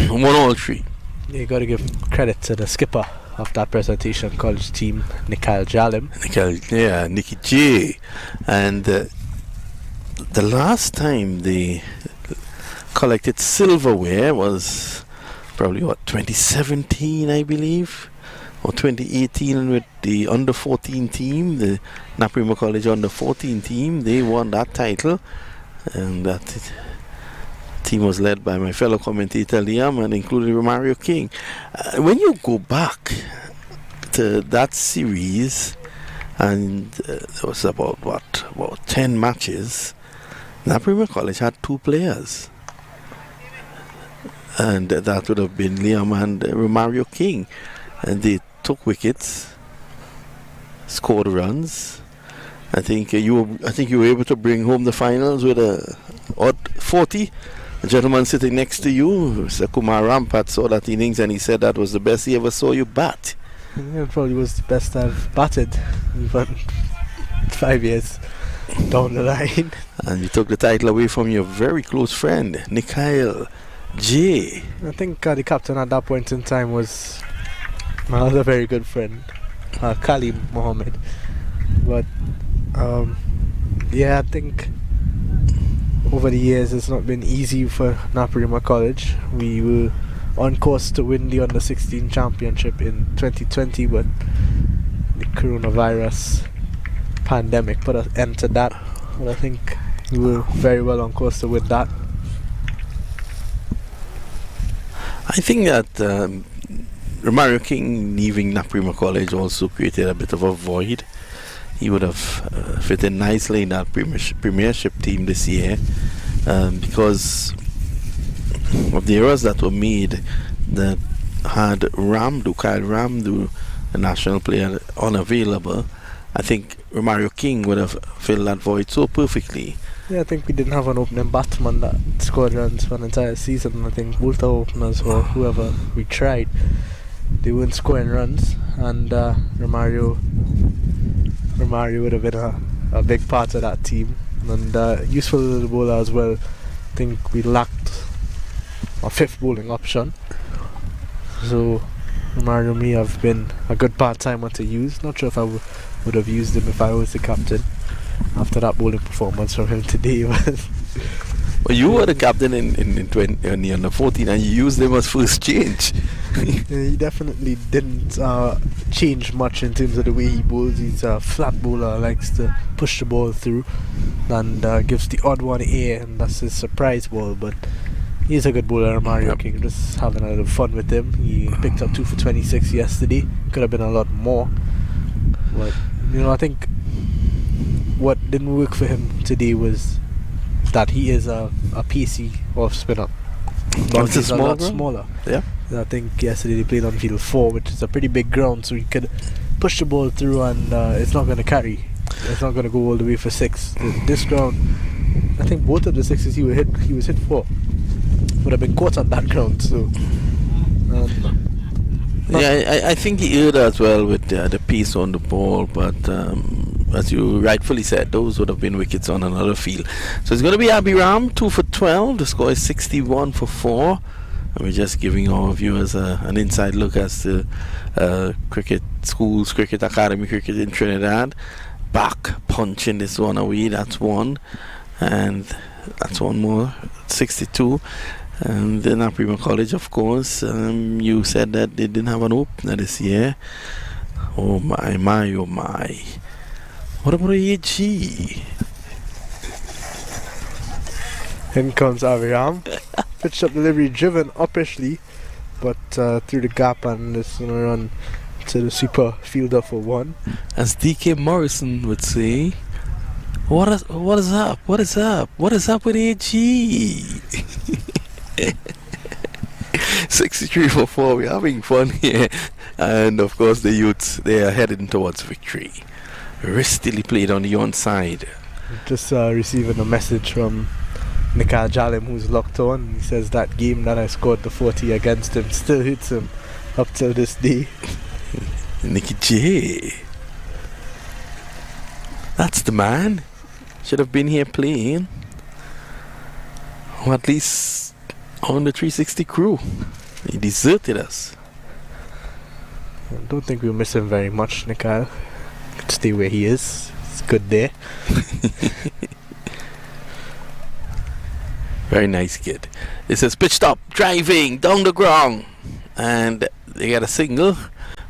won all 3. You got to give credit to the skipper of that Presentation College team, Nikhil Jalim. Nicky J. And the last time they collected silverware was probably 2017, I believe, or 2018 with the under 14 team, the Naprima College under 14 team. They won that title, and that team was led by my fellow commentator Liam, and including Romario King. When you go back to that series, and there was about 10 matches, Naprima College had 2 players, and that would have been Liam and Romario King, and they took wickets, scored runs. I think you were able to bring home the finals with a odd 40. The gentleman sitting next to you, Mr. Kumar Rampat, saw that innings and he said that was the best he ever saw you bat. Yeah, it probably was the best I've batted, even 5 years down the line. And you took the title away from your very close friend, Nikhil J. I think the captain at that point in time was my other very good friend, Kali Mohammed. But yeah, I think over the years it's not been easy for Naprima College. We were on course to win the under 16 championship in 2020, but the coronavirus pandemic put an end to that. But I think we were very well on course to win that. I think that Romario King leaving Naprima College also created a bit of a void. He would have fit in nicely in that premiership team this year, because of the errors that were made that had Kyle Ramdu, the national player, unavailable. I think Romario King would have filled that void so perfectly. Yeah, I think we didn't have an opening batsman that scored runs for an entire season. I think both our openers or whoever we tried, they weren't scoring runs, and Romario would have been a big part of that team, and useful little bowler as well. think we lacked a fifth bowling option. So Mario may have been a good part-timer to use. Not sure if I would have used him if I was the captain after that bowling performance from him today. Well, you were the captain in the under 14 and you used him as first change. He definitely didn't change much in terms of the way he bowls. He's a flat bowler, likes to push the ball through and gives the odd one air, and that's his surprise ball. But he's a good bowler, Mario King. Just having a little fun with him. He picked up 2 for 26 yesterday. Could have been a lot more. But, I think what didn't work for him today was that he is a pacey off spinner. It's a lot smaller. Yeah. I think yesterday they played on field 4, which is a pretty big ground, so he could push the ball through and it's not going to carry. It's not going to go all the way for 6. This ground, I think both of the 6s he was hit for would have been caught on that ground. So I think he erred as well with the pace on the ball, but as you rightfully said, those would have been wickets on another field. So it's going to be Abhiram 2 for 12. The score is 61 for 4. And we're just giving our viewers an inside look as to cricket schools, cricket academy, cricket in Trinidad. Back punching this one away. That's one, and that's one more. 62. And then Aprima College, of course. You said that they didn't have an opener this year. Oh my, oh my. What about AG? In comes Aviram. Pitched up delivery, driven uppishly, but through the gap, and it's going to run to the super fielder for 1. As DK Morrison would say, what is up? What is up? What is up with AG? 63 for 4. We're having fun here, and of course the youths, they are heading towards victory. Ristily played on the onside. Just receiving a message from Nikal Jalim, who's locked on. He says that game that I scored the 40 against him still hits him up till this day. Nicky J, that's the man. Should have been here playing, or at least on the 360 crew. He deserted us. I don't think we'll miss him very much, Nikal. Could stay where he is. It's good there. Very nice kid. It says pitched up, driving down the ground, and they got a single.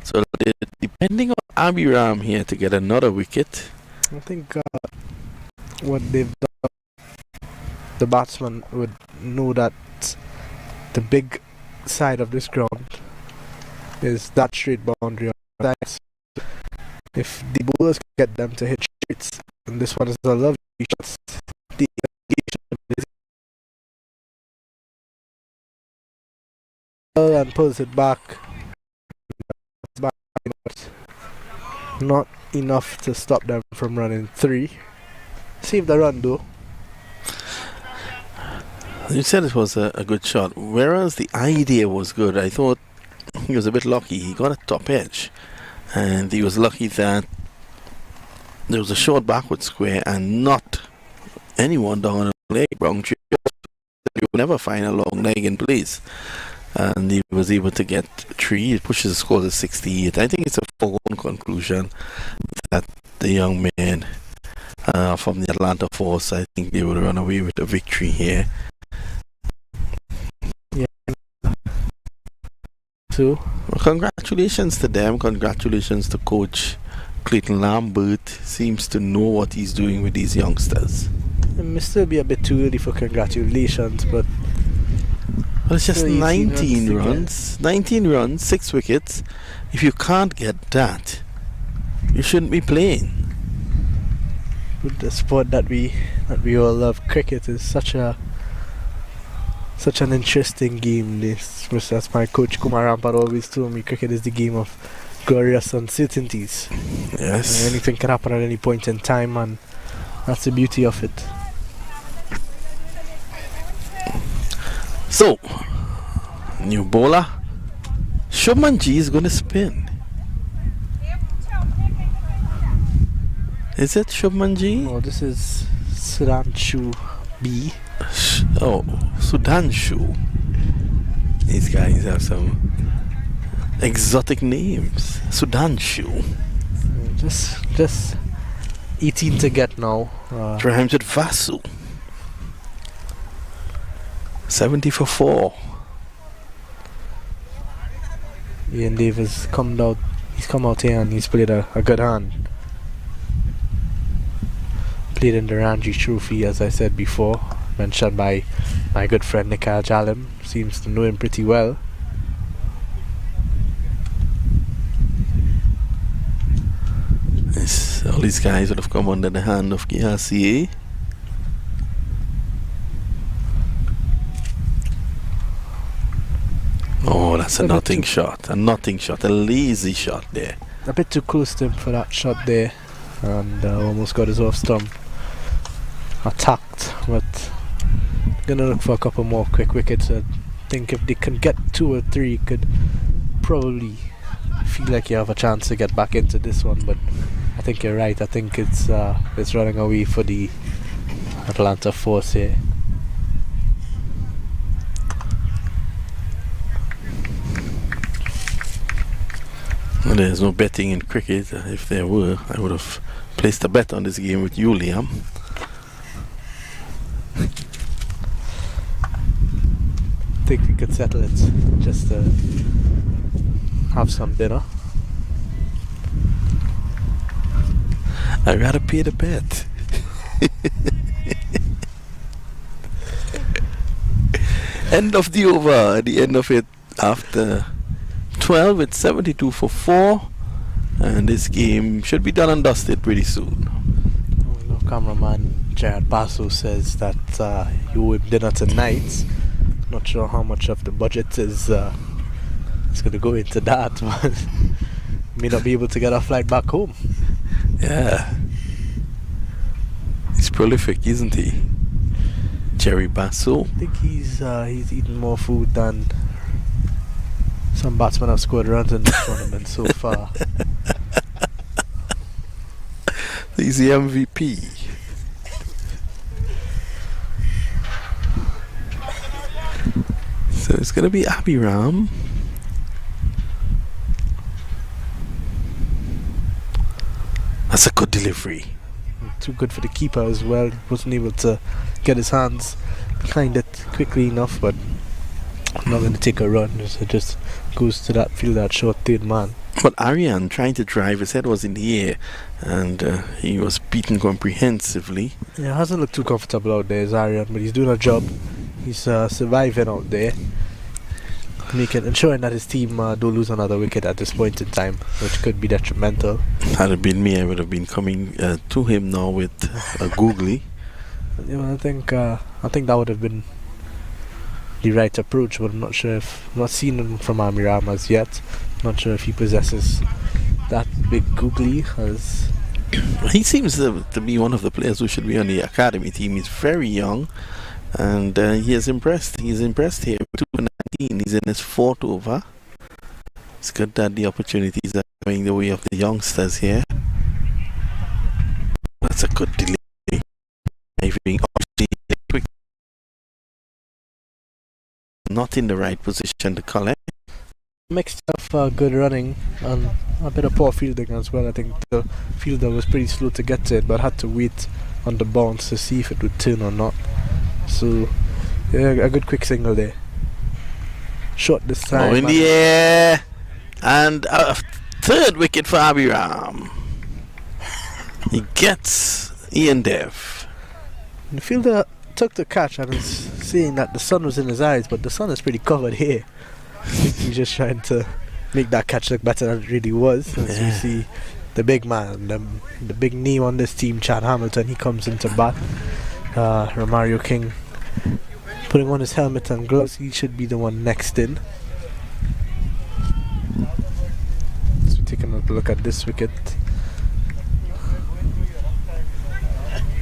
So they're depending on Abhiram here to get another wicket. I think what they've done, the batsman would know that the big side of this ground is that straight boundary on the side. If the bowlers can get them to hit straights, and this one is a lovely shot, the and pulls it back. Not enough to stop them from running 3. Saved the run though. You said it was a good shot, whereas the idea was good. I thought he was a bit lucky. He got a top edge, and he was lucky that there was a short backward square and not anyone down the leg. Wrong, you will never find a long leg in place. And he was able to get 3. It pushes the score to 68. I think it's a foregone conclusion that the young men from the Atlanta Force, I think they will run away with a victory here. Yeah. So, well, congratulations to them. Congratulations to Coach Clayton Lambert. Seems to know what he's doing with these youngsters. It may still be a bit too early for congratulations, but well, it's just 19 runs. 19 runs, 6 wickets. If you can't get that, you shouldn't be playing. With the sport that we all love, cricket is such an interesting game. As my coach Kumar Rampal always told me, cricket is the game of glorious uncertainties. Yes. Anything can happen at any point in time, and that's the beauty of it. So, new bowler. Shubman G is going to spin. Is it Shubman G? Oh, this is Sudhanshu B. Sudanshu. These guys have some exotic names. Sudanshu. Just 18 to get now. Rhymes with Vasu. 70 for 4. Ian Davis he's come out here and he's played a good hand. Played in the Ranji Trophy, as I said before, mentioned by my good friend Nikhil Jalim. Seems to know him pretty well. Yes, all these guys would have come under the hand of KRCA. Oh, that's a nothing shot. A nothing shot. A lazy shot there. A bit too close to him for that shot there. And almost got his off stump attacked. But gonna look for a couple more quick wickets. I think if they can get 2 or 3, could probably feel like you have a chance to get back into this one. But I think you're right. I think it's running away for the Atlanta Force here. Well, there's no betting in cricket. If there were, I would have placed a bet on this game with you, Liam. I think we could settle it just to have some dinner. I'd rather pay the bet. End of the over. At the end of it, after 12, it's 72 for 4, and this game should be done and dusted pretty soon. Cameraman Jared Basso says that you owe him dinner tonight. Not sure how much of the budget is going to go into that, but may not be able to get a flight back home. Yeah, he's prolific, isn't he, Jerry Basso? I think he's eaten more food than some batsmen have scored runs in this tournament so far. He's the MVP. So it's going to be Abhiram. That's a good delivery. Too good for the keeper as well. He wasn't able to get his hands behind it quickly enough, but not going to take a run. So it just goes to that field, that short third man. But Aryan trying to drive, his head was in the air, and he was beaten comprehensively. Yeah, hasn't looked too comfortable out there, Aryan, but he's doing a job. He's surviving out there, ensuring that his team don't lose another wicket at this point in time, which could be detrimental. Had it been me, I would have been coming to him now with a googly. Yeah, I think that would have been the right approach, but I'm not sure I've not seen him from Amiram as yet. Not sure if he possesses that big googly. He seems to be one of the players who should be on the academy team. He's very young, and he has impressed. He's impressed here. 219. He's in his 4th over. It's good that the opportunities are going the way of the youngsters here. That's a good delivery. Quick. Not in the right position to collect. Mixed of good running and a bit of poor fielding as well. I think the fielder was pretty slow to get to it, but had to wait on the bounce to see if it would turn or not. So, yeah, a good quick single there. Shot this time. Oh, in the air. And a 3rd wicket for Abhiram. He gets Ian Dev. The fielder took the catch and is saying that the sun was in his eyes, but the sun is pretty covered here. I think he's just trying to make that catch look better than it really was. As we see the big man, the big name on this team, Chad Hamilton, he comes into bat. Romario King putting on his helmet and gloves. He should be the one next in. So we're taking a look at this wicket.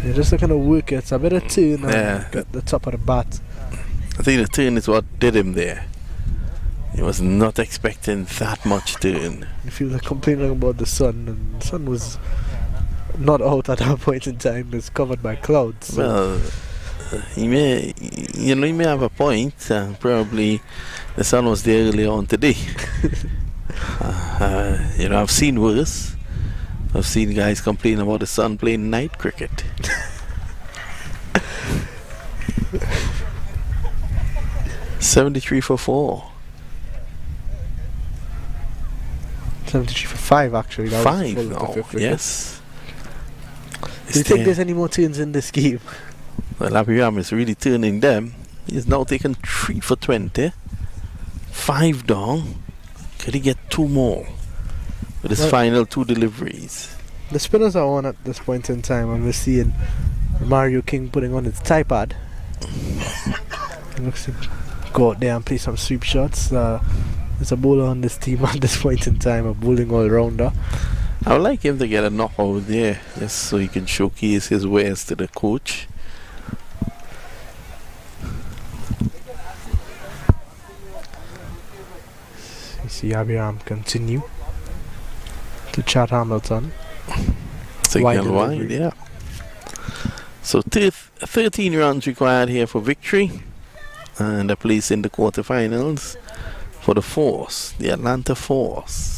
They're just looking to work it. It's a bit of turn at the top of the bat. I think the turn is what did him there. He was not expecting that much turn. You feel like complaining about the sun, and the sun was not out at that point in time. It's covered by clouds. So. Well, he may have a point. Probably the sun was there earlier on today. I've seen worse. I've seen guys complain about the sun playing night cricket. $73 for 4. 73 for 5 actually. That was 5 full of the now, fifth wicket. yes. Do you think there's any more turns in this game? Well, Abhiram is really turning them. He's now taken 3 for 20. 5 down. Could he get 2 more with his final 2 deliveries? The spinners are on at this point in time, and we're seeing Mario King putting on his tripod. He looks to go out there and play some sweep shots. There's a bowler on this team at this point in time, a bowling all-rounder. I would like him to get a knockout there, just so he can showcase his wares to the coach. You see Abhiram continue to Chad Hamilton. Signal wide, yeah. So 13 runs required here for victory, and a place in the quarterfinals for the Force, the Atlanta Force.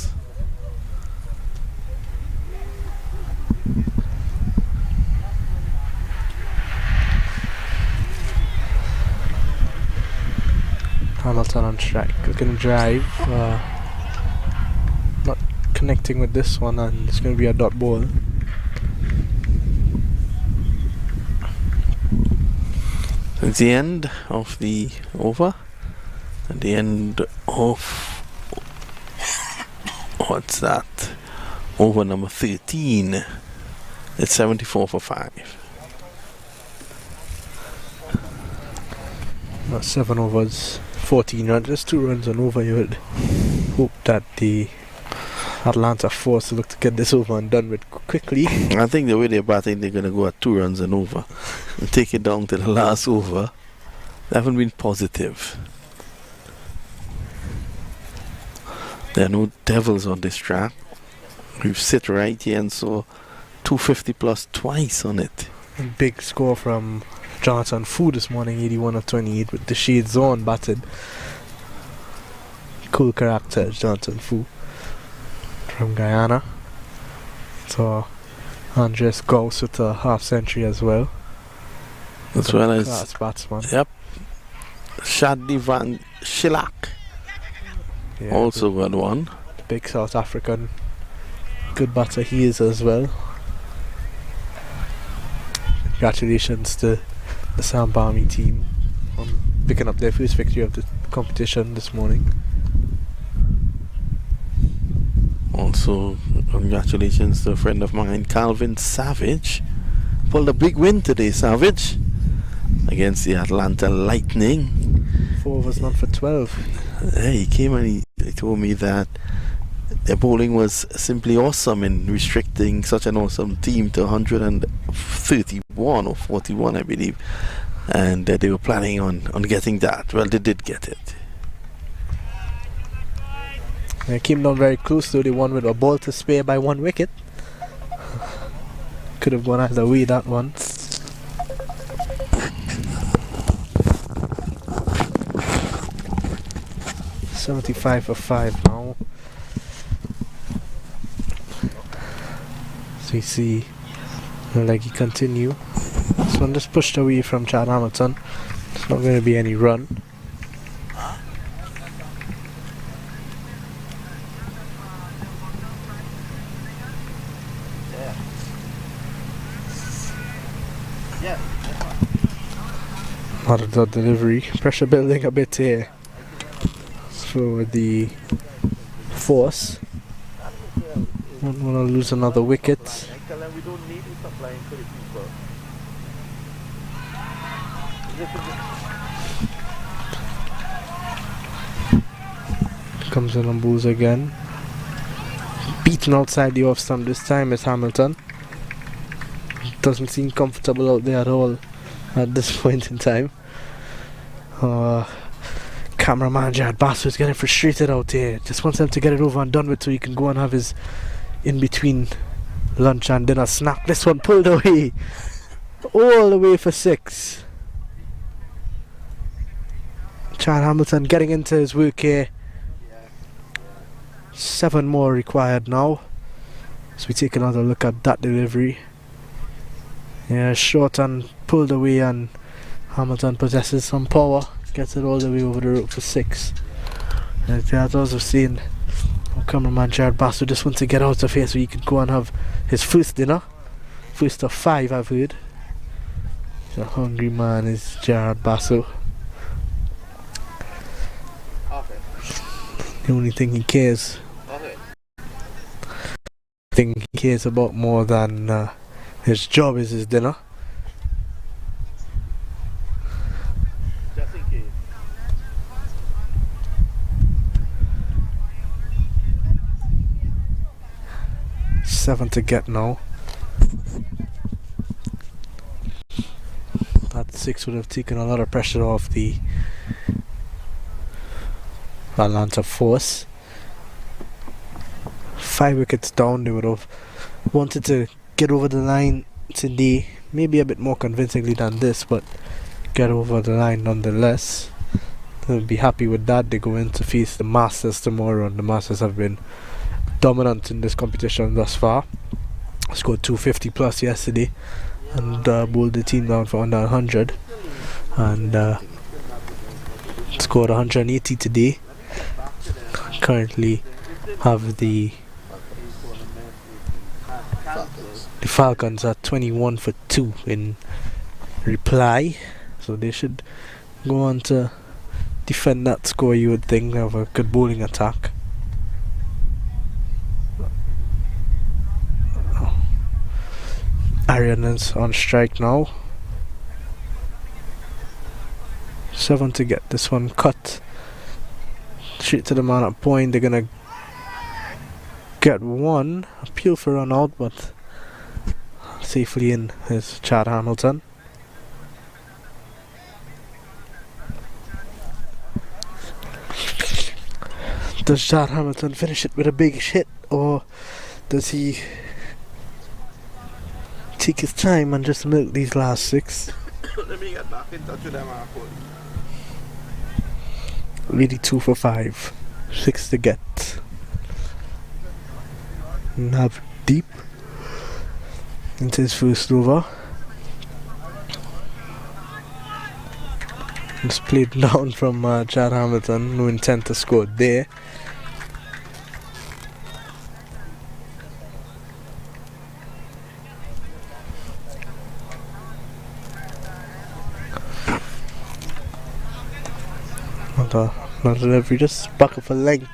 Hamilton on strike, looking to drive, not connecting with this one, and it's going to be a dot ball. It's the end of the over, at the end of what's that? Over number 13. It's 74 for 5. Not 7 overs, 14 runs, just 2 runs on over. You would hope that the Atlanta Force look to get this over and done with quickly. I think the way they're batting, they're going to go at 2 runs and over and take it down to the last over. They haven't been positive. There are no devils on this track. We've sit right here and saw 250 plus twice on it. A big score from Jonathan Fu this morning, 81 of 28 with the shades on batted. Cool character, Jonathan Fu from Guyana. So Andres Gauss with a half century as well. As well as class batsman. Yep. Shadi Van Schilak also got one. Big South African. Good batter he is as well. Congratulations to the Sam Barmy team on picking up their first victory of the competition this morning. Also, congratulations to a friend of mine, Calvin Savage. Pulled a big win today, Savage, against the Atlanta Lightning. 4 overs, none for 12. He came and he told me that their bowling was simply awesome in restricting such an awesome team to 131 or 41, I believe. And they were planning on getting that. Well, they did get it. They came down very close though. They won with a ball to spare by 1 wicket. Could have gone either way, that one. $75 for 5 now. So you see like he continue. This one just pushed away from Chad Hamilton. It's not going to be any run. Not a dot delivery. Pressure building a bit here for the Force. Don't want to lose another wicket. Comes in on balls again. Beaten outside the off stump this time is Hamilton. Doesn't seem comfortable out there at all at this point in time. Cameraman Jad Basu is getting frustrated out here. Just wants him to get it over and done with so he can go and have his in-between lunch and dinner snack. This one pulled away. All the way for 6. Chad Hamilton getting into his work here. 7 more required now. So we take another look at that delivery. Yeah, short and pulled away, and Hamilton possesses some power. Gets it all the way over the rope for 6. And as I was saying, our cameraman Jared Basso just wants to get out of here so he can go and have his first dinner. First of 5, I've heard. He's a hungry man, is Jared Basso. The only thing he cares, thing he cares about more than his job is his dinner. Just in case. 7 to get now. That 6 would have taken a lot of pressure off the Atlanta force. 5 wickets down. They would have wanted to get over the line today, maybe a bit more convincingly than this, but get over the line nonetheless. They'll be happy with that. They go in to face the Masters tomorrow, and the Masters have been dominant in this competition thus far. Scored 250 plus yesterday and bowled the team down for under 100, and scored 180 today. Currently have the Falcons at 21 for 2 in reply, so they should go on to defend that score. You would think they have a good bowling attack. Arian is on strike now. 7 to get this one cut. Straight to the man at point. They're gonna get one. Appeal for run out, but safely in is Chad Hamilton. Does Chad Hamilton finish it with a big hit, or does he take his time and just milk these last 6? Let me get back in touch with them. Really 2 for 5. 6 to get. Nav deep into his first over. It's played down from Chad Hamilton. No intent to score there. Not delivery, just bucket for length.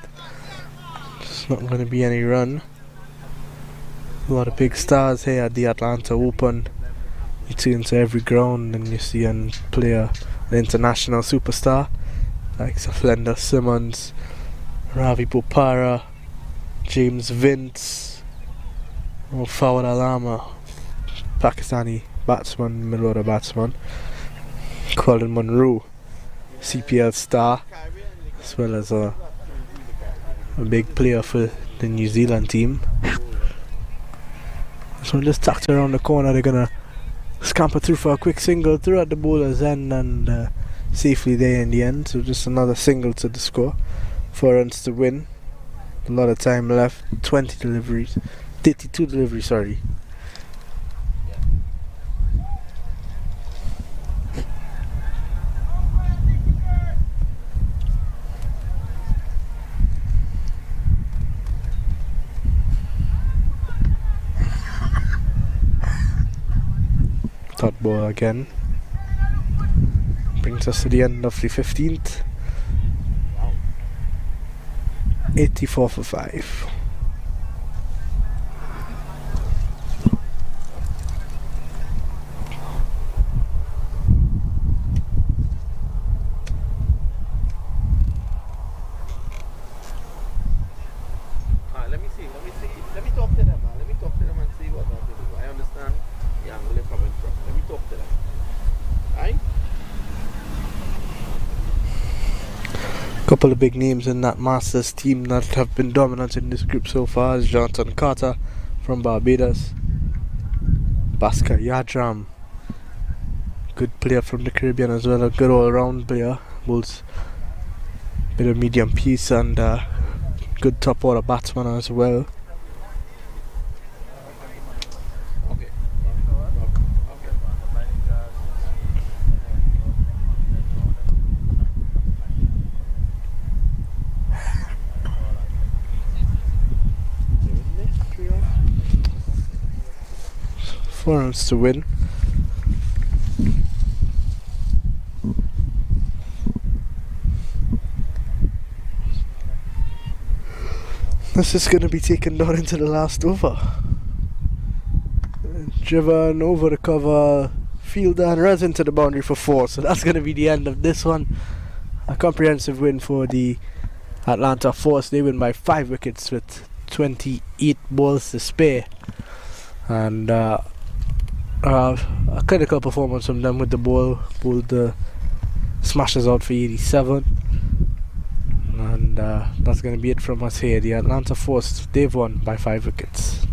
It's not going to be any run. A lot of big stars here at the Atlanta Open. You tune to every ground and you see a player, an international superstar like Flender Simmons, Ravi Bopara, James Vince, Fawad Alama, Pakistani batsman, middle order batsman, Colin Munro, CPL star, as well as a big player for the New Zealand team. So just tucked around the corner, they're gonna scamper through for a quick single through at the bowler's end, and safely there in the end. So just another single to the score, 4 runs to win. A lot of time left. 32 deliveries, sorry. Third ball again. Brings us to the end of the 15th. 84 for 5. Let me talk to them, man. Let me talk to them and see what they do. I understand the angle they're coming from. Let me talk to them. Alright? Couple of big names in that Masters team that have been dominant in this group so far is Jonathan Carter from Barbados, Bhaskar Yadram, good player from the Caribbean as well, a good all-round player, bowls bit of medium pace and good top order batsman as well. Four runs to win. This is going to be taken down into the last over. Driven over the cover, fielder and runs into the boundary for 4. So that's going to be the end of this one. A comprehensive win for the Atlanta Force. They win by 5 wickets with 28 balls to spare. And a critical performance from them with the ball. Pulled the smashes out for 87. And that's going to be it from us here. The Atlanta Force, they've won by 5 wickets.